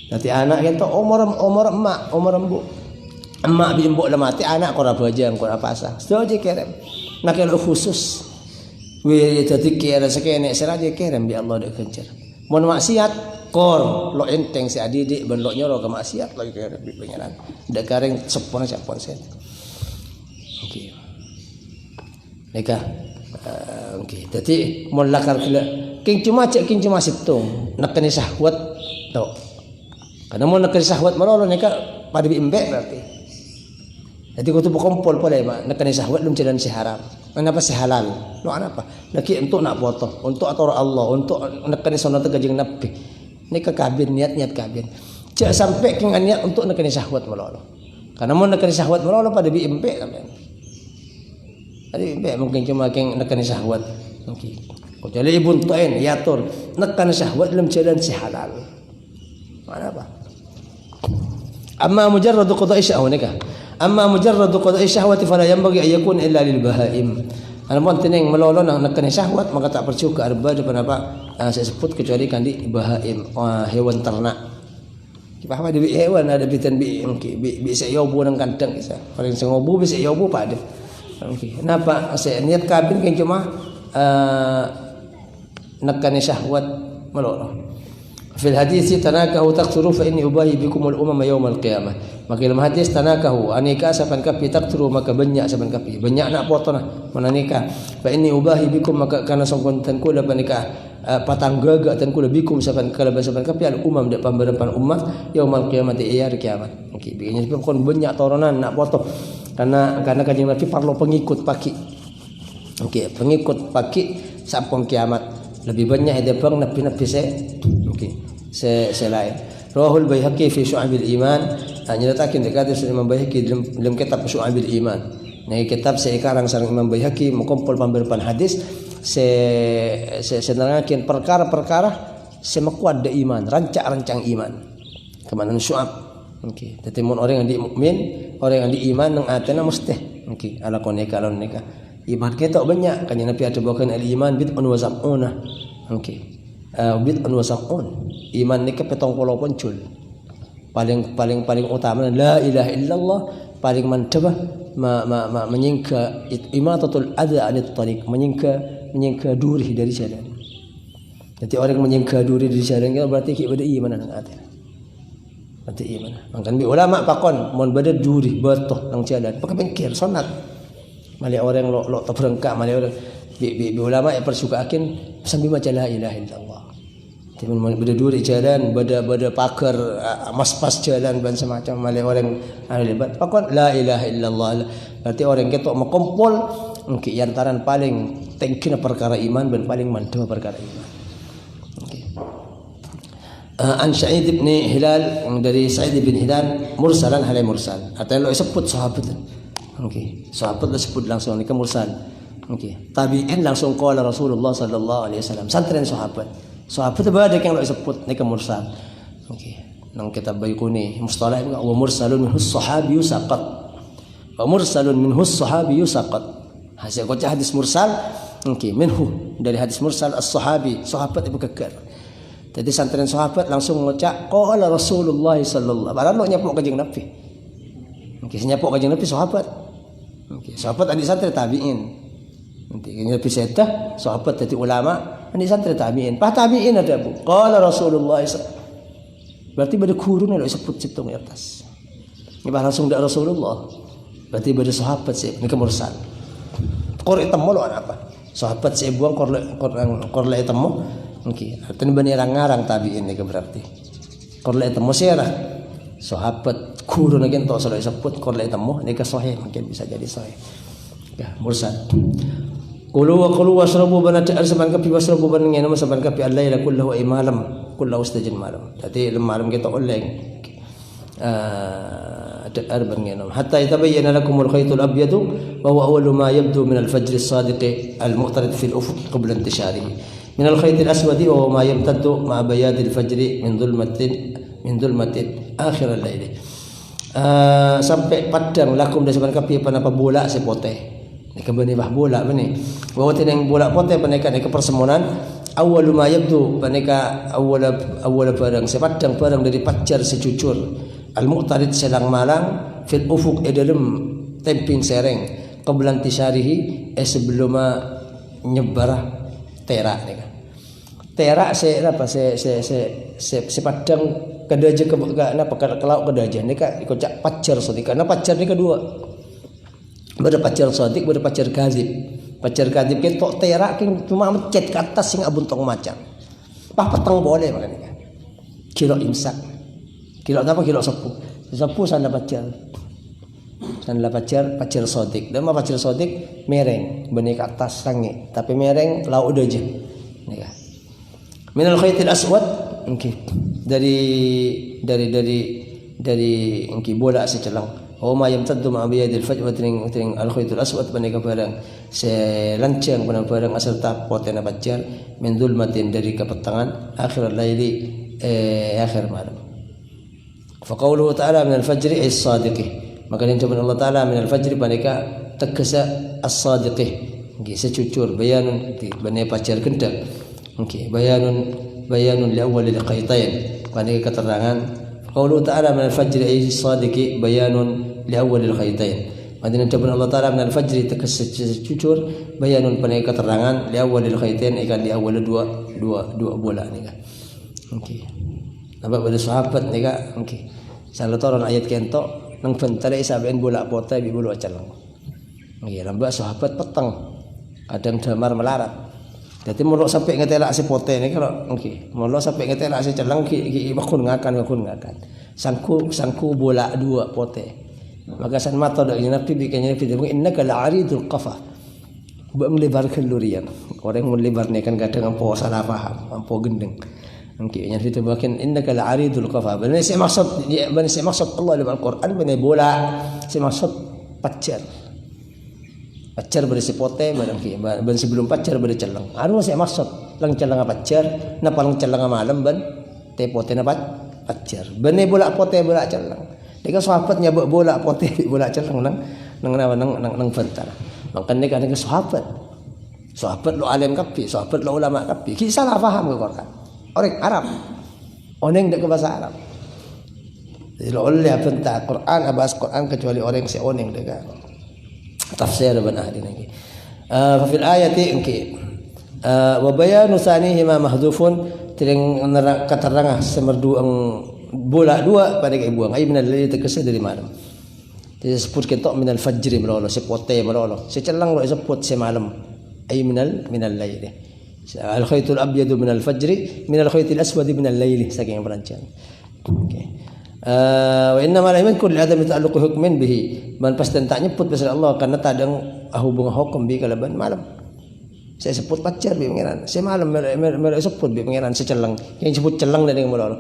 Nanti anak kita umur emak, umur embu. Emak bi embok dah mati anak ko ra bajang ko ra pasang. Sedoje kirim. Nak lo khusus. We jadi kirim sekene seraje kirim bi Allah dak gancer. Mun maksiat kor lo enteng si adidik ben lo nyoro ke maksiat lo ke pengiran dak kareng sepon set okey neka okey dadi mun lakar kila king cuma situng nekani syahwat to karena mun nekani syahwat marolo neka pada bimbek berarti jadi kutu berkumpul boleh mak nekani syahwat lum jalan si haram kenapa si halal lo apa lagi untuk nak foto untuk atur Allah untuk nekani sunat kajing nabi ni kabin niat kabin. Cak sampai ke niat untuk nekani syahwat melolo. Karena mau nekani syahwat melolo pada bi empek sampai. Tadi empek mungkin cuma ke nekani syahwat. Okey. Kecuali ibun tain yatur nekani syahwat dalam jalan si halal. Mana apa? Amma mujarrad qada'i syahwat nikah. Amma mujarrad qada'i syahwati fala yanbaghi an yakun illa lil bahaim. Alamun teneng melolo nang nekani syahwat maka tak perlu ke arba depan apa saya sebut kecuali kan di bahaim hewan ternak. Kita apa di hewan ada bitan bi bisa yobu nang kandang bisa. Paling sengobu bisa yobu pada. Okey. Kenapa saya niat kabin kan cuma nekani syahwat melolo. Fil hadis tanakahu taqturu fa inni ubahi bikumul umama yaumal qiyamah. Maka dalam hadis tanakahu anika saban kapi taqturu maka banyak saban kapi. Banyak nak foto nah menanika. Fa inni ubahi bikum maka kana sangkon tan kula panika patang gagak tan kula bikum saban kapi al umam dak pambarepan umat yaumal qiyamah di hari kiamat. Okey, begini sebab kon banyak toronan nak foto. Karena kanjeng Nabi parlo pengikut pagi. Okey, pengikut pagi sampun kiamat. Lebih banyak ada bang nabi saya. Okey. Selain Rawahul Baihaqi fi Syu'abil Iman nyatakan dekat Imam Baihaqi dalam kitab Syu'abil Iman. Nah kitab saya karang sareng Imam Baihaqi mengumpul pamberpan hadis senerangkeun perkara-perkara semakuat de iman, rancang iman. Kemanan Syu'ab. Okey. Dadi mun orang yang di mukmin, orang yang di iman nang atena mesti. Okey, ala koneka alon neka. Iman kita banyak kan Nabi ada bawakan al-iman bid'un wa sab'una. Okey. Bid'un wa sab'un. Iman ni ke 70 poncul. Paling utama la ilaha illallah, paling mantap menyingka imatatul adza anit tariq, menyingka duri dari jalan. Jadi orang menyingka duri dari jalan itu berarti kita ada iman nang ati. Berarti iman. Mangkan bi ulama pakon mun beda duri betoh nang jalan, pakai bengkir sunat. Mali orang lo terperangkap mali orang bi ulama yang persukaakin sambil baca la ilaha illallah. Timun beda duri jalan, beda pakar maspas jalan dan semacam mali orang lebat. Pakon la ilaha illallah. Berarti orang kita mengumpul engki antaran paling tengkina perkara iman dan paling mantap perkara iman. Okey. An Sa'id bin Hilal dari Sa'id bin Hilal mursalan halai mursal. Atau lo sebut sahabat. Okey, sahabat disebut langsung ni ke mursal. Okey, tabi'in langsung qala Rasulullah sallallahu alaihi wasallam. Santren sahabat. Sahabat ada yang lo sebut ni ke mursal. Okey, nang kitab Baikuni mustalah wa mursalun minhu sahabi saqat. Wa mursalun minhu sahabi saqat. Hasil hadis mursal. Okey, minhu dari hadis mursal as-sahabi, sahabat ibu kekar. Jadi santren sahabat langsung mengucap qala Rasulullah sallallahu alaihi wasallam nyapok kanjeng Nabi. Okey, nyapok kanjeng Nabi sahabat. Okey, sahabat adik santri tabi'in. Nanti Nabi sedah sahabat jadi ulama, adik santri tabi'in. Pas tabi'in ada bu. Qala Rasulullah sallallahu. Berarti pada kurun ada sebut citung di atas. Ini langsung dari Rasulullah. Berarti pada sahabat sih, ini kemursal. Kor itemu lo apa? Sahabat sih buang korle itemu. Okey, artinya bani ngarang tabi'in ni berarti. Korle itemu sirah. Sahabat kurun lagi untuk salah sebut korle itemu ni ke sahih mungkin bisa jadi sahih. Ya, mursal. Qulu washrabu banat arsaban kapi washrabu ban ngene masaban kapi al-laila kullahu imalam kullahu istajin malam. Jadi malam kita oleng. Arban ngene. Hatta yatabayyana lakum al-khayt al-abyad wa huwa awwal ma yabdu min al-fajr as-sadiq al-mu'tarid fi al-ufuq qabla intisharihi. من الخيط الأسود وهو ما يمتد مع بياض الفجر من ظلمة آخر الليل. Sampai padang lakum dari sebenarnya kapi panapa bola sepote. Ni kembali bah bola bani. Bahwa tinang bola pote paneka ni kepersemonan awal ma yabdu paneka awal barang sepadang barang dari pacar secucur al-mu'tarid selang malang fil ufuq dalam temping sereng qabla intisarihi sebelum nyebar terak ni kan. Terak apa sepadang kedaja ke apa kalau kedaja ni kan ikut pacar sodik karena pacar ni kedua. Ber pacar sodik ber pacar kazib. Pacar kazib ke tok terak king cuma mencet ke atas sing abuntong macam. Pah petang boleh makanya kan. Kilo imsak. Kilo apa kilo sepuh. Sepuh sana pacar. Sana pacar sodik. Dan pacar sodik mereng benih ke atas sange tapi mereng lauk daja. Ni kan. Minal khaytil aswad okay. dari okay, bola secelang. Oh ma yamtaddu ma biyadil fajr wa tring al khaytul aswad panika barang selancang barang aserta potena pajar min zulmatin dari kepetangan akhir laili akhir malam. Fa qawluhu ta'ala min al fajri as-sadiqi. Maka diucapkan Allah Taala min al fajri panika tegesa as-sadiqi. Okay, secucur bayanun bani pacar kendak. Okey, bayanun li awwal al-qaytain. Pada keterangan qaulu ta'ala min al-fajr ay as-sadiqi bayanun li awwal al-qaytain. Pada ucapan Allah Taala min al-fajr terkecucur bayanun pada keterangan li awwal al-qaytain ikan di awal dua bola ni kan. Okey. Nampak pada sahabat ni kan. Okey. Salah turun ayat kentok nang bentar isaben bola potai bi bola calang. Okey, nampak sahabat petang kadang damar melarat. Jadi muluk sampai ngetelak si pote ni kalau okey. Muluk sampai ngetelak si celang ki bakun ngakan. Sangku bola dua pote. Maka san mata dak Nabi bikinnya video innaka la'aridul qafa. Melebarkan lurian. Orang melebar ni kan kadang ampo salah faham, ampo gendeng. Okey, yang itu bagian innaka la'aridul qafa. Benar saya maksud Allah dalam Al-Quran benar bola. Saya maksud pacar. Pacar berisi pote barang ki ban sebelum pacar beri celang anu saya maksud lang celang pacar na palang celang malam ban te pote na pacar bene bola pote bola celang deka sahabat nyabak bola pote bola celang nang bentar makanya kan sahabat lo alim kapi sahabat lo ulama kapi ki salah faham ke Quran orang Arab oneng dak ke bahasa Arab jadi lo oleh bentar Quran bahas Quran kecuali orang si oneng deka tafsir benar di lagi. Fil ayati engke wa bayanu sanihima mahdhufun tering keterangan semerdu bola dua pada ke buang ai minal laili terkesa dari malam. Jadi sebut ketok minal fajri melolo sepote melolo secelang lo sebut semalam ai minal laili. Al khaytul abyad minal fajri minal khaytil aswad minal laili saking perancang. Okey. Wa inna ma la yakun li adam ta'alluq hukmin bihi man pas tak nyebut pasal Allah karena tadang hubungan hukum bi kalaban malam saya sebut pacar bi pangeran saya malam sebut bi pangeran secelang yang sebut celang dari mulai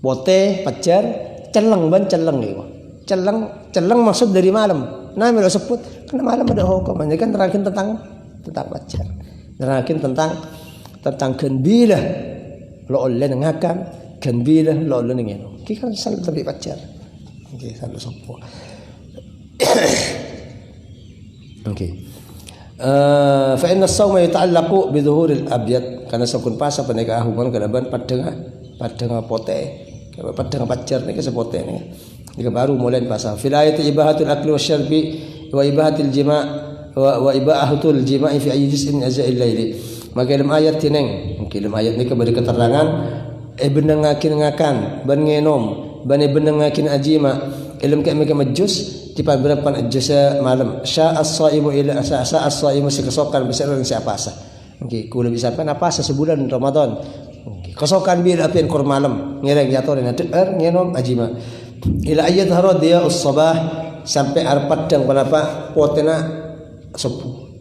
bote pacar celang ban celang gitu celang maksud dari malam nah melo sebut karena malam ada hukum ini kan terangkan tentang pacar terangkan tentang kenbilah lo oleh ngakan kenbilah lo oleh ngeno kan selalu tapi pacar. Okey, selalu sopo. Okey. Fa inna as-sawma yata'allaqu bi dhuhuril abyad karena sokun pasa peneka hubungan kadaban padanga pote padanga pacar ni kasi pote ni jika baru mulai pasa fil ayati ibahatul akli wasyarbi wa ibahatul jima' wa ibahatul jima'i fi ayyi juz'in min ajza'il laili maka dalam ayat tineng dalam ayat ni beri keterangan benengakin ngakan ban ngenom ban benengakin ajima ilmu kami majus di beberapa juz malam sya'as-shaimu ila sya'as-shaimu sikesokan bisa orang siapa asa okey kula bisa apa sebulan Ramadan okey kesokan bil apian kur malam ngereng jatuh dan ter ngenom ajima ila ayat harad dia us-sabah sampai arpat dang panapa potena sepuh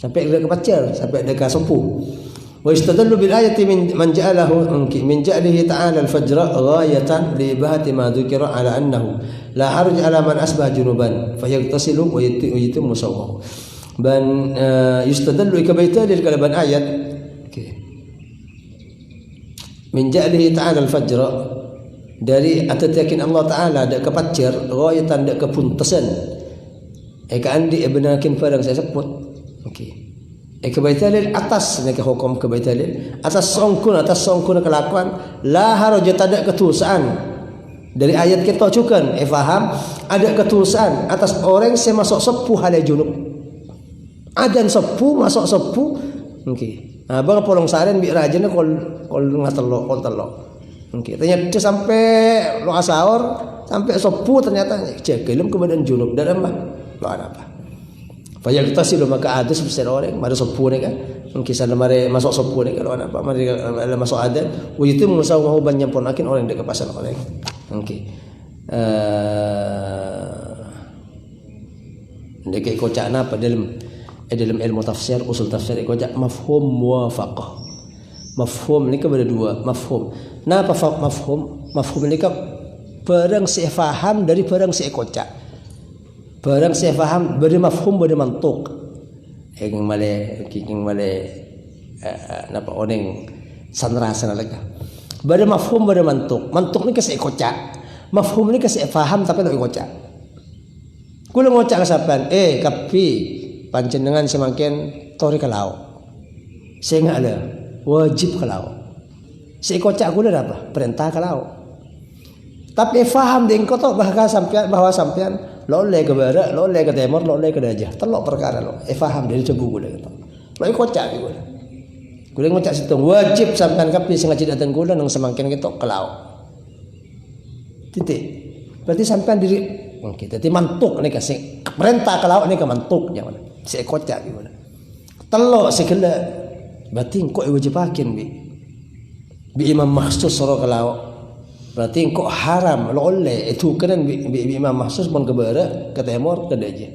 sampai ke pacar sampai dekat sepuh wa istadallu bil ayati min ja'alahu min ja'alihi ta'ala al-fajr ghayatan li ibahati ma dzukira ala annahu la harj ala man asbah junuban fayaktasilu wa yutimmu sawmahu ban yustadallu ikabaitadil kalaban ayat min ja'alihi ta'ala al-fajr dari atatakin Allah Ta'ala dak kepacar ghayatan dak kepuntasan andi ibnakin parang saya sebut okey kebaitalil atas mereka hukum kebaitalil atas songkun kelakuan la haraj tak ketulsaan dari ayat kita cukan faham ada ketulsaan atas orang yang masuk sepuh halai junub adan sepuh masuk sepuh okey bang polong saren bi rajana kol ngatelo kol telo okey ternyata sampai lo asahor sampai sepuh ternyata cek kelem ke badan junub dan lo apa fayagtasilu maka adus besar orang mari sepuh ni kan mungkin sana mari masuk sepuh ni kalau apa mari masuk adat wujud musaw mau banyampun akin orang dekat pasal orang okey dekat kocak apa dalam ilmu tafsir usul tafsir kocak mafhum muwafaqah mafhum ni kepada dua mafhum napa mafhum ni ke barang saya faham dari barang saya kocak barang saya faham beri mafhum beri mantuk yang male napa oneng sanrasa lagi beri mafhum beri mantuk ni kasi kocak mafhum ni kasi faham tapi tak kocak kula ngocak kasapan kapi panjenengan semakin tori kalau saya enggak ada wajib kalau saya kocak kula apa perintah kalau tapi faham dengko tok bahwa sampean loleh ke barat, loleh ke timur, loleh ke dajah. Telok perkara lo. Faham dari cebu gula gitu. Lo kocak gitu. Gula ngocak situ wajib sampean kapi sing ngaji datang gula nang semakin gitu kelau. Titik. Berarti sampean diri kita ti mantuk nih kasih perintah kelau nih ke mantuk jangan. Si kocak gitu. Telok segala berarti kok wajibakin bi imam mahsus soro kelau. Berarti kok haram lo oleh itu kan imam mahsus pun ke barat ke timur ke dajah.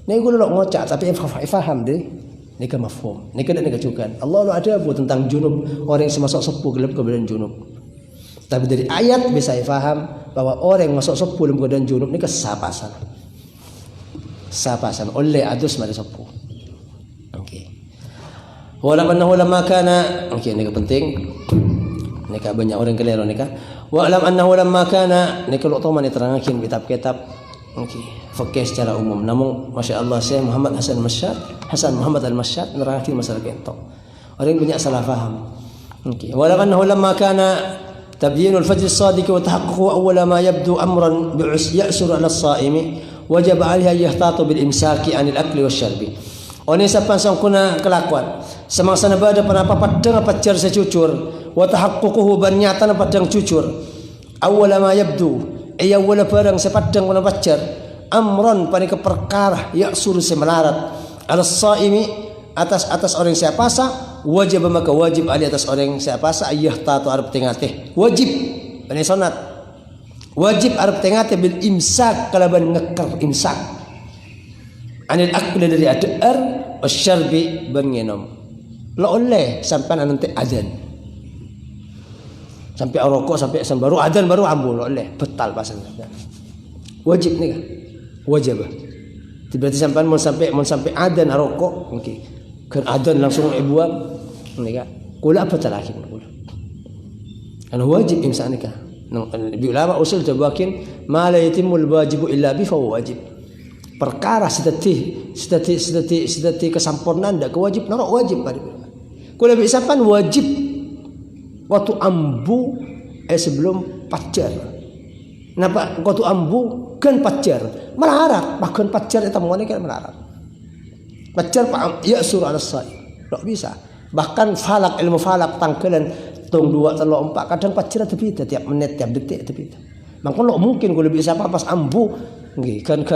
Ni gua lo ngocak tapi faham deh. Ni kan mafhum. Ni kan cukan. Allah lo ada buat tentang junub orang yang masuk sepuh gelap ke badan junub. Tapi dari ayat bisa faham bahwa orang yang masuk sepuh dalam keadaan junub ni kesapasan. Sapasan oleh adus mari sepuh. Okey. Walaupun ulama kana okey ni penting. Nika banyak orang keliru nika. Wa alam annahu lamma kana nika lu tahu terangkan kitab-kitab okey fikih secara umum. Namun masya-Allah Syekh Muhammad Hasan Muhammad Al-Masyad nerangkan masalah itu. Orang banyak salah faham. Okey. Wa alam annahu lamma kana تبيين الفجر الصادق وتحققه أول ما يبدو أمرا يأسر على الصائم وجب عليه أن يحتاط بالإمساك عن الأكل والشرب. Oni sapan sang kuna kelakuan semangsa nabada panapa padang pacar secucur wa tahaqququhu banyatan padang cucur awwala ma yabdu ay awwala barang sepadang kuna pacar amron panika perkara ya'sur semelarat ala saimi atas orang siapa puasa wajib maka wajib ali atas orang siapa puasa ayah taatu arab tengate wajib pani sunat wajib arab tengate bil imsak kalaban ngekar imsak anil akli dari adar wasyarbi bengenom lo oleh sampai nanti adzan sampai rokok sampai baru adzan baru ambu lo oleh betal pasal wajib nih kan wajib berarti sampai mau sampai adzan rokok okey kan adzan langsung ibuam nih kan kula apa lagi kula kan wajib imsak nih kan bi ulama usul tabakin ma la yatimul wajibu illa bi fa wajib perkara sedeti kesampurnaan ndak kewajib norok wajib pada kula bisa pan wajib waktu ambu sebelum pacar napa waktu ambu kan pacar melarat bahkan pacar eta mone kan melarat pacar ya surah al-sai ndak bisa bahkan falak ilmu falak tangkelan tong 2 3 4 kadang pacar tepita tiap menit tiap detik tepita mangkon mungkin kula bisa pas ambu nggih kan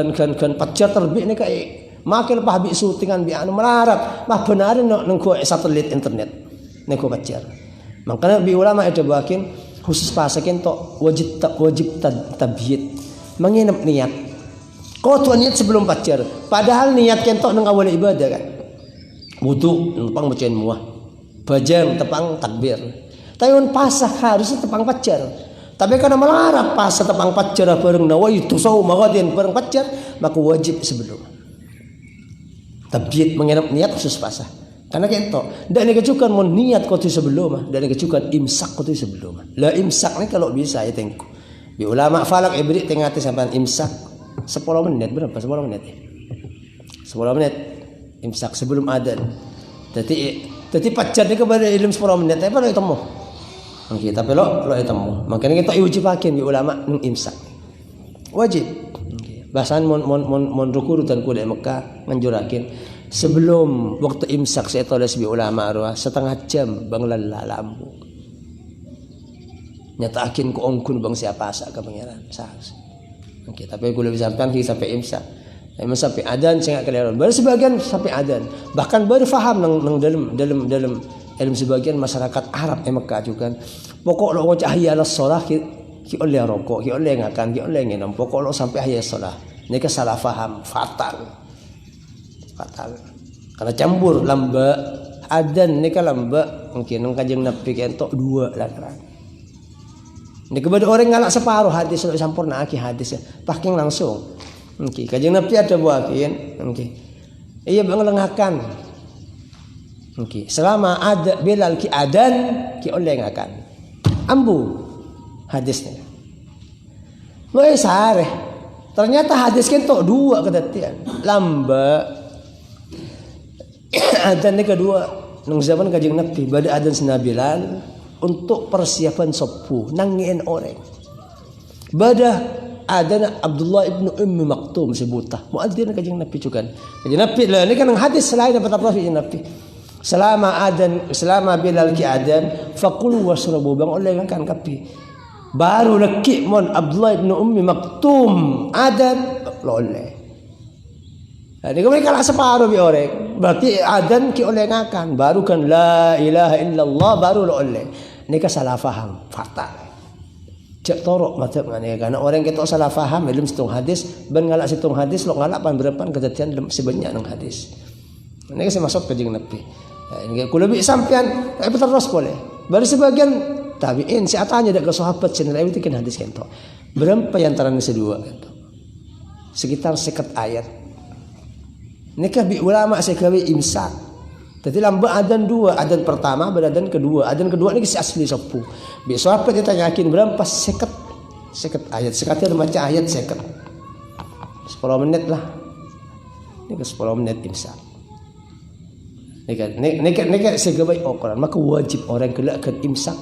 pacar terbit nih kayak makin pah bi syutingan bi anu melarat mah benar nang satelit internet nek pacar makanya bi ulama itu bakin khusus pasakin to wajib tabyid menginap niat kau tuan niat sebelum pacar padahal niat kentok nang awal ibadah kan wudu tepang bacaan muah bajang tepang takbir tapi pasah harusnya tepang pacar tapi karena melarat pas tepang pacar bareng nawaitu sauma ghadin bareng pacar maka wajib sebelum tabyid menginap niat khusus pasah karena kento ndak dikecukan mau niat kau tu sebelum ndak dikecukan imsak kau tu sebelum lah imsak ni kalau bisa ya tengku di ulama falak ibrik tengah sampai imsak 10 menit berapa 10 menit 10 menit imsak sebelum adzan jadi pacar ni kepada ilmu 10 menit tapi baru ketemu okey tapi lo ketemu makanya kita wajibakin di ulama nang imsak wajib bahasan mon ruku dan kuda Mekah nganjurakin sebelum waktu imsak saya tulis bi ulama arwah setengah jam bang lala lampu nyatakin ku ongkun bang siapa asa ke pangeran sahas okey tapi kula bisa sampai imsak emang sampai adzan saya enggak keliru baru sebagian sampai adzan bahkan baru faham nang dalam ilmu sebagian masyarakat Arab Mekah juga pokok lo ngocah hayya alas shalah ki oleh rokok ki oleh ngakan ki oleh nginum pokok lo sampai hayya shalah ini ke salah faham fatal karena campur lamba adzan ni kan lamba mungkin nang kanjeng Nabi kentok 2 lah kan ni kepada orang ngalak separuh hadis lo sampurna aki hadis paking langsung okey kanjeng Nabi ada buakin okey iya bang lengakan okey selama ada Bilal ki adan ki oleh ngakan ambu hadisnya lo sareh ternyata hadis kentok 2 kedatian lamba adzan kedua nang zaman kanjeng Nabi pada adzan senabilan untuk persiapan sepuh nangin orang pada adzan Abdullah ibnu Ummi Maktum sebutah muadzin kanjeng Nabi juga kanjeng Nabi lah ini kan hadis selain dapat apa kanjeng Nabi selama Bilal ki adzan faqulu washrabu bang oleh kan kapi baru leki mon Abdullah ibnu Ummi Maktum adzan lo oleh jadi mereka lah separuh bi orang berarti adzan ki oleh ngakan baru kan la ilaha illallah baru lo oleh ini kan salah faham fatal cek torok macam mana karena orang kita salah faham ilmu situng hadis ben ngalak situng hadis lo ngalak pan berapa kejadian sebanyak nang hadis ini kan masuk ke jeung Nabi ini ku lebih sampean tapi terus boleh baru sebagian tabiin si atanya dak ke sahabat cenah itu kan hadis kento berapa yang antara sedua kento sekitar 50 ayat nikah bi ulama sekawi imsak jadi lamba adzan 2 adzan pertama beradzan kedua ni si asli sepuh bi sahabat ditanyakin berapa 50 ayat sekali baca ayat 50 10 menit lah ini ke 10 menit imsak Nika segabai Quran maka wajib orang kelakkan imsak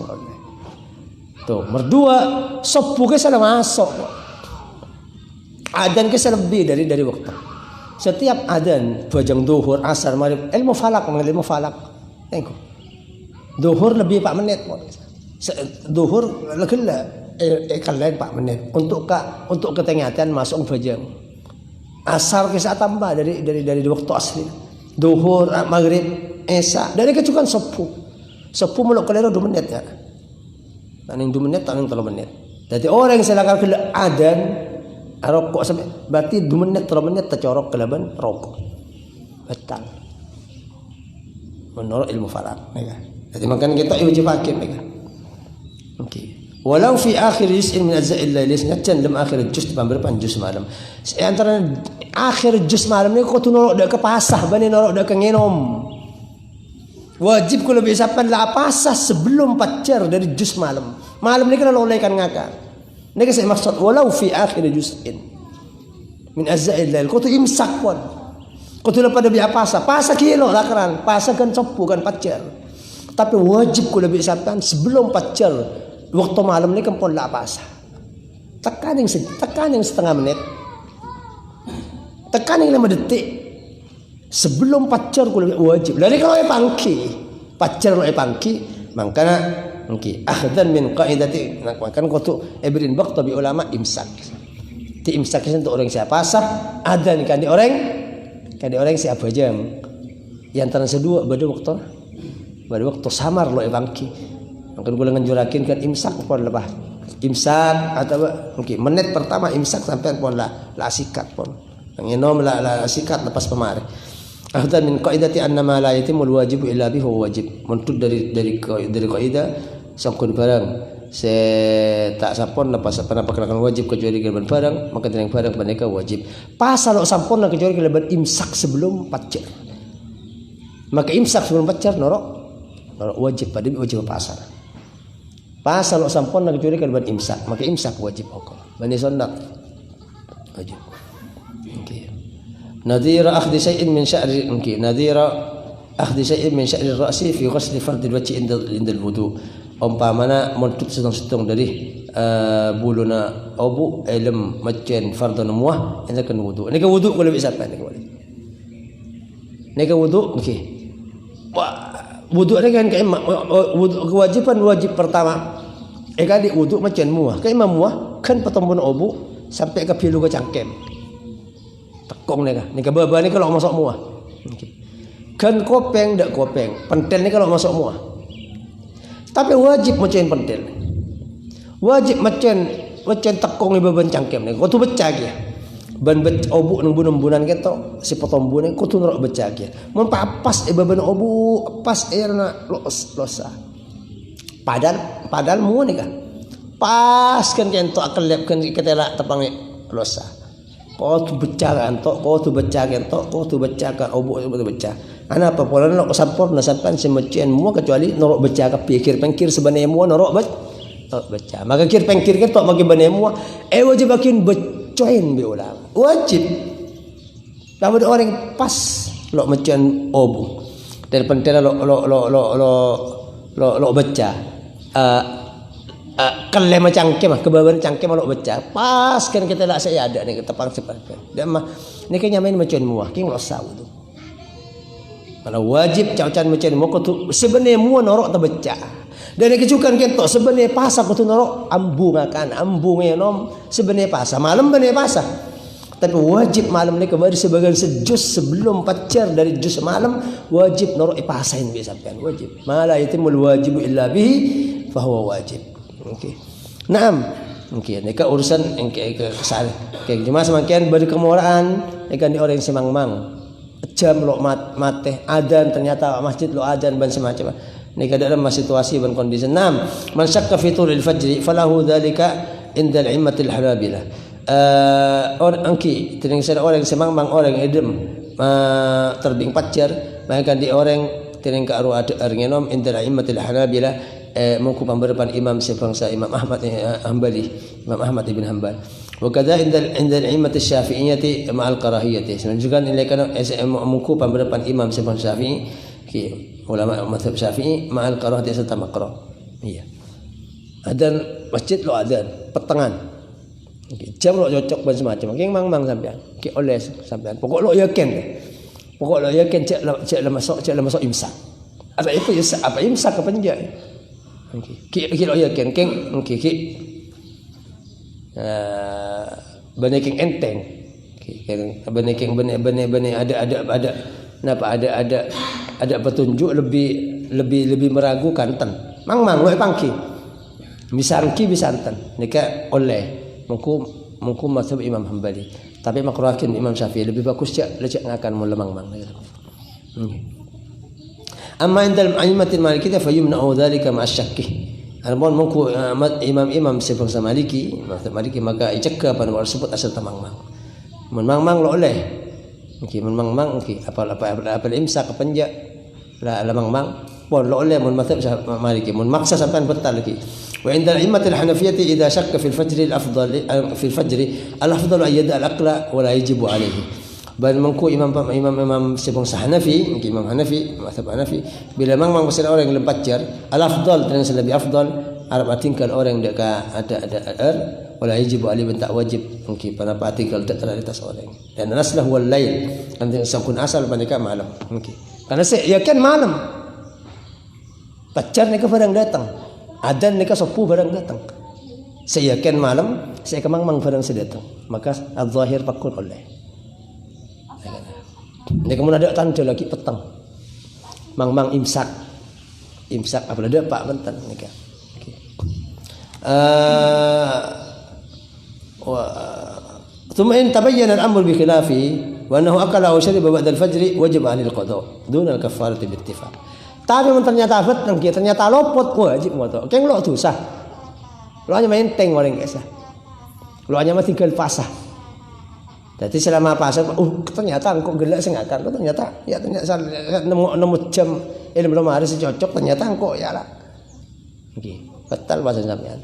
tuh berdua sepuh ke salah masuk adzan ke lebih dari waktu setiap adzan bajang duhur asar maghrib ilmu falak tengok duhur lebih 4 menit duhur lekela lain 4 menit untuk ketengahatan masuk bajang asar ke saat tambah dari waktu asli duhur maghrib isya dari kecukupan sepuh muluk keliru 2 menit ya taning 2 menit taning 3 menit jadi orang yang silakan ke adzan rokok sampai berarti 2 menit 3 menit tercorok ke laban rokok betul menurut ilmu falak ya jadi makanya kita wajib hakim ya okey walau fi akhir juz'in min ajza'il lail sengaja dalam akhir juz berapa juz malam antara akhir juz malam ni kau tu norok dak ke pasah bani norok dak ke ngenom wajib kalau bisa lah pasah sebelum pacar dari juz malam ni kena oleh kan ngaka ni saya maksud walau fi akhir juz'in min azzail lail ko tu imsak pon ko tu pada biar pasa kilo lakaran pasa kan cepu kan pacar tapi wajib ko lebih sampean sebelum pacar waktu malam ni kan pon la pasa tekan yang setengah menit tekan yang 5 detik sebelum pacar ko lebih wajib lari kalau pangki pacar lo pangki makana akhdan min qaidati makan ko tu ibrin baqta bi ulama imsak ti imsak itu orang siapa sah adzan kan di orang siapa jam yang antara sedua pada waktu samar lo bangki makan gula nganjurakin kan imsak pon lepas imsak atau menit pertama imsak sampai pon la sikat pon ngenom la sikat lepas pemari akhdan min qaidati anna ma la yatimul wajib illa bihi wajib mentud dari kaidah sangkun barang tak sampun lepas apa perkelakan wajib kecuali kelebihan barang maka dengan barang mereka wajib pasal sampun kecuali kelebihan imsak sebelum pacar maka imsak sebelum pacar norok wajib pada wajib pasal sampun kecuali kelebihan imsak maka imsak wajib hukum bani sunat wajib nadhira akhdhi syai'in min sya'ri nadhira akhdhi syai'in min sya'ri ar-ra'si fi ghusli fardhi al-wajhi inda al-wudu umpamana montut setong dari buluna obu ilm macen fardhu muah ini kan wudu ni kan wudu kalau bisa apa ni kan wudu okey wudu ni kan wudu kewajiban wajib pertama kali wudu macen muah kan imam muah kan petembun obu sampai ke pilu ke cangkem tekong ni kan baba ni kalau masuk muah okey kan kopeng dak kopeng pentel ni kalau masuk muah tapi wajib macam pentil wajib macam tekong beban cangkem ni kau tu baca dia ban obuk nang bunan keto si potombu ni kau tu norok baca dia mun papas beban obuk pas air nak losa padahal mu ni kan pas kan kento akan lep kan ketela tepang losa kau tu baca kan kau tu baca kan obuk tu baca ana apa pola nak sampurna sampai semecian mua kecuali norok baca ke pikir pengkir sebenarnya mua norok baca maka kir pengkir ke tok bagi benarnya mua wajib bakin becoin bi ulama wajib lawan orang pas lo mecian obu dari pentera lo baca kelle macam kebaban cangkem lo baca pas kan kita lah saya ada ni kita pang sepakat dia mah ni kan nyamain mecian mua king lo saw tu kalau wajib caucan macam ni moko tu sebenarnya mua norok terbaca dan kecukan kentok sebenarnya pasal ko tu norok ambung nom sebenarnya pasal malam benar pasal tapi wajib malam ni kembali sebagian sejus sebelum pacar dari jus malam wajib norok ipasain bi sampean wajib mala yatimul wajibu illa bihi fa huwa wajib okey naam okey ni ka urusan ke kesal ke jemaah semakin berkemuraan ikan di orang semang-mang jam lo mate adan ternyata masjid lo adan ban semacam ni dalam situasi ban kondisi 6 man syakka fi tulil fajr falahu dhalika inda al-immatil hanabilah orang angki tering orang semang-mang orang edem terbing pacar maka di orang tering ka aru arngenom inda al-immatil hanabilah mengku pamberpan imam sebangsa Imam Ahmad Imam Ahmad ibn Hanbal wakada inda al-immat asy-syafi'iyyah ma'al karahiyyah juga nilai kana mengku pamberpan imam sebangsa Syafi'i ulama mazhab Syafi'i ma'al karahiyyah serta makruh iya adan masjid lo adan petengan jam lo cocok ban semacam mang sampean oleh sampean pokok lo yakin cek la masuk imsak apa itu apa imsak apa enggak ki lo yakin ki beneking enteng beneking bene ada kenapa ada petunjuk lebih meragukan ten mang lo pangki bisarki bisanten nika oleh mungku mazhab Imam Hanbali tapi makruhakin Imam Syafi'i lebih bagus cak ngakan mun lemang mang amma indal a'immatil malikiyah fayumna'u dzalika ma'asyakki Almon mungku imam sebangsa Maliki maka icekka pada orang sebut asal tamang-mang. Mun mang-mang lo oleh. Okey mun mang-mang okey apa imsak apa enja la mang-mang pon lo oleh mun mazhab Maliki mun maksa sampean betal lagi. وعند الأئمة الحنفية إذا شك في الفجر الأفضل أن يدع الأكل ولا يجب عليه. Bal mengku imam sebang Hanafi, mungkin imam Hanafi, mazhab Hanafi, bila memang masih orang yang lempat al-afdal dan lebih afdal Arab tinggal orang yang ada wala yajib ali bentak wajib mungkin pada tinggal tak atas orang. Dan naslah wal lail nanti sakun asal mereka malam mungkin. Karena saya yakin malam. Pacar mereka barang datang. Adan mereka sepuh barang datang. Saya yakin malam, saya kemang barang sedatang. Maka al-zahir pakun oleh. Ini kemudian ada tanda lagi petang. Mang imsak apa ada pak bentan nikah. ثم إن تبين الأمر بخلافه وأنه أكل أو شرب بعد الفجر وجب عليه القضاء دون الكفارة باتفاق. Tapi ternyata petang ternyata lopot wajib moto. Keng lo dosa. Lo hanya main teng orang biasa. Lo hanya mah tinggal pasah. Jadi selama pasah, ternyata engkau gelak sengakan, ternyata nemu jam belum hari secocok, ternyata engkau ya lah. Oke, betul bahasa sampean.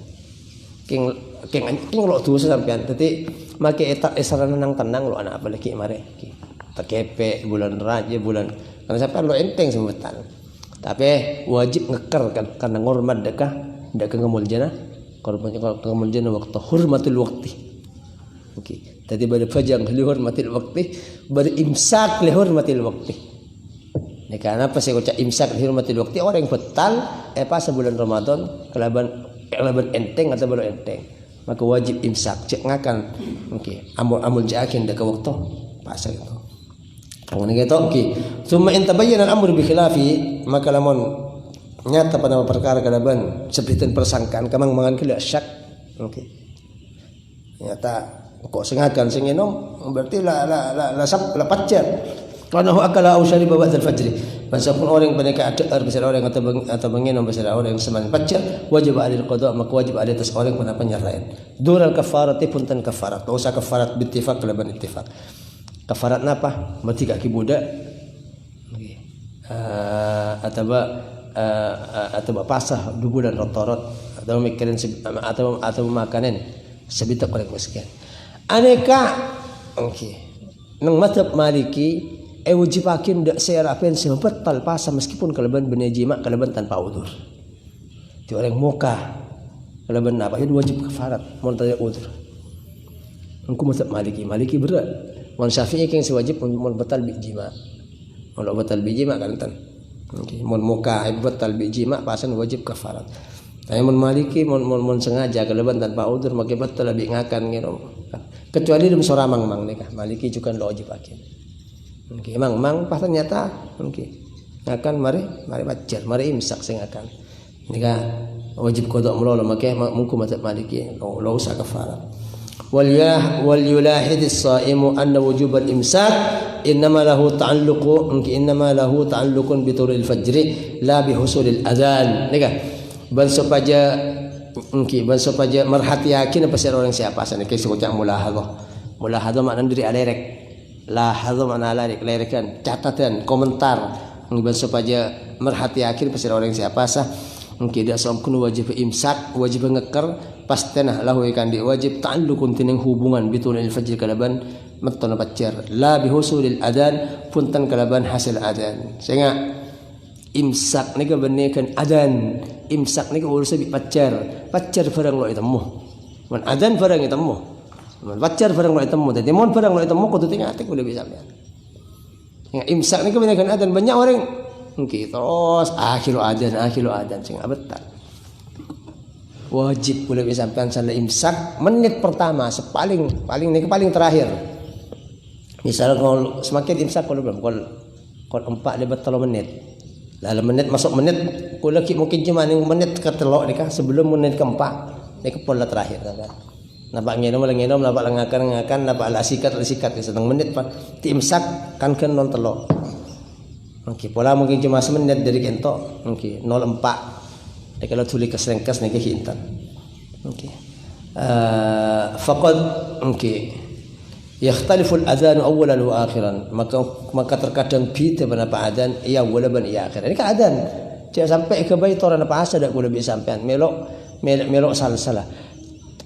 King lo dosa sampean. Jadi make etak esarana nang tenang lo anak apa lagi mare. Terkepek bulan raja bulan karena sampean lo enteng sembetan. Tapi wajib ngeker kan karena ngormat dekah ngemul jana. Korban ngemul jana waktu hormatul waktu. Okey. Tadi pada fajr li hormatil waqti, pada imsak li hormatil waqti. Nah, karena apa saya ucap imsak li hormatil waqti orang yang betal pas bulan Ramadan kelaban enteng atau belum enteng. Maka wajib imsak cek ngakan. Okey, amul jakin dak waktu pasal itu. Kemudian gitu okey. Summa in tabayyana al-amru bi khilafi maka lamun nyata pada perkara kalaban seperti persangkaan kamang mangan kila syak. Okey. Nyata kok sengakan sing enom berarti la pacar karena akala au syariba ba'da al-fajr meskipun orang mereka ada besar orang atau mengenom besar orang yang semangat pacar wajib alil qada maka wajib ada atas orang pada penyerahan dural kafarati punten kafarat tak usah kafarat bittifaq laban ittifaq kafarat napa mati kaki budak atau pasah 2 bulan rotorot atau mikirin atau makanan sebitak orang miskin. Aneka okey. Nang mazhab Maliki wajibakin dak serapen sebetal pasal meskipun kalaban benejima kalaban tanpa udzur. Ti orang muka kalaban apa itu wajib kafarat mun tanya udzur. Engko mazhab Maliki berat. Mun Syafi'i keng sewajib mun batal bijima. Mun batal bijima kan tan. Okey, mun muka batal bijima pasan wajib kafarat. Tapi mun Maliki mun sengaja kalaban tanpa udzur maka batal lebih ngakan ngiro. Kecuali dalam surah mang nikah Maliki juga lo wajib akin. Okey mang pas ternyata okey akan mari bacar mari imsak sing akan nikah wajib qada mulala make mungku mazhab Maliki lo usah kafarat. Wal yulahid as-saimu anna wujub al-imsak innama lahu ta'alluqun bi tulul fajr la bi husul al-adzan nikah ban supaya supaya merhati yakin apa sih orang siapa sana kisah ucap mulahadhah makna diri alerek lahadhah makna alerek kan catatan komentar ngiban supaya merhati yakin apa sih orang siapa sah mungkin dia samkun wajib imsak wajib ngekar pastenah lahu ikan di wajib ta'alluqun tineng hubungan bitulil fajr kalaban matana pacar la bihusulil adan puntan kalaban hasil adan sehingga imsak ni kebenekan adan imsak ni urus bi pacar barang lo itemu man adan barang itemu man pacar barang lo itemu jadi mon barang lo itemu kudu tinggal atik boleh bisa ya imsak ni kebenekan adan banyak orang mungkin terus akhiru adan sing betul wajib boleh bisa sampean salat imsak menit pertama paling terakhir misal kalau semakin imsak kalau belum kalau 4 lebat 3 menit dalam menit masuk menit kula mungkin cuma menit ketelok nikah sebelum menit keempat nikah pola terakhir kan nampak ngenom nampak ngakan nampak sikat setengah menit pak imsak kan non telok okey pola mungkin cuma semenit dari kentok okey 04 kalau tulis keserengkas nikah hintan okey faqad okey yakhtalifu al-adhan awwalan wa akhiran maka terkadang beda penapa adzan iya awwalan iya akhir ini kan adzan jangan sampai ke bait orang apa asa dak boleh sampean melok melok salah.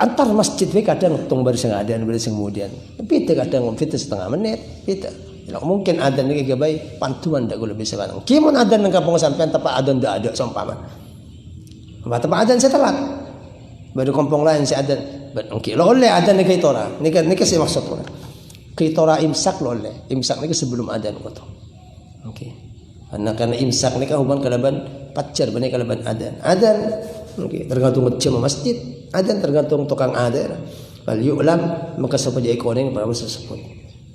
Antar masjid we kadang tung baris ngadan baris kemudian. Pita kadang pita setengah menit, pita. Ya, mungkin adan iki gabay pantuan dak lebih sekarang. Kimon adan nang kampung sampean tepat adan dak ada sompaman. Tepat adan saya telat. Baru kampung lain si adan. Okey, lo oleh adan ni kaitora. Ni kasi maksud ko. Kaitora imsak lo oleh. Imsak ni sebelum adan ko to. Okey. Karena imsak ni huban kalaban pacar bani kalaban adan. Adan okey, tergantung jam masjid. Adan tergantung tukang adan. Wal yu'lam maka sapaja ikoning para sesebut.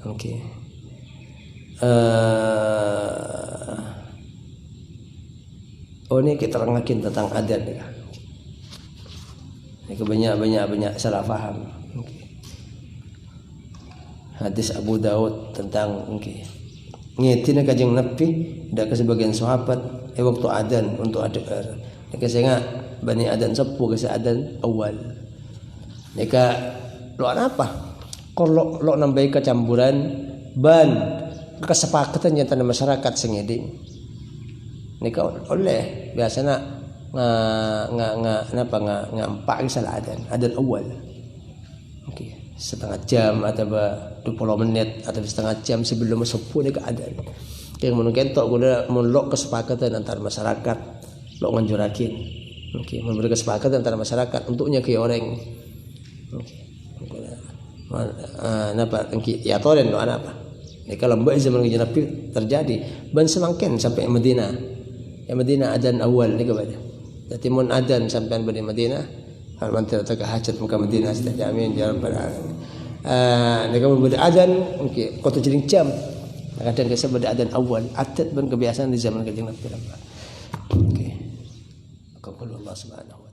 Okey. Ini kita terangkan tentang adan ya. Ini banyak salah faham. Hadis Abu Daud tentang ngitin kajeng Nabi dak ke sebagian sahabat waktu adan untuk adar. Nek sehingga bani adan sepuh ke adan awal. Nika lo apa? Kalau lo nambahi kecampuran ban kesepakatan yang tanda masyarakat sengeding. Nika oleh biasanya ngampak salah adan awal. Okey, setengah jam atau 20 menit atau setengah jam sebelum sepuh nika adan. Yang mungkin tok guna mulok kesepakatan antar masyarakat lo nganjurakin. Okey, memberi kesepakatan antara masyarakat untuknya ke orang. Okey. Napa engki ya toren do apa? Nika lembak zaman kanjeng Nabi terjadi ban semakin sampai Madinah. Ya Madinah adan awal nika baca. Dadi mun adan sampai di Madinah, hal mantir tak hajat muka Madinah sida amin ya rabbal alamin. Nika mun adan engki kota jering jam. Kadang kesa pada adan awal, adat ban kebiasaan di zaman kanjeng Nabi. Okey. Qul Allah subhanahu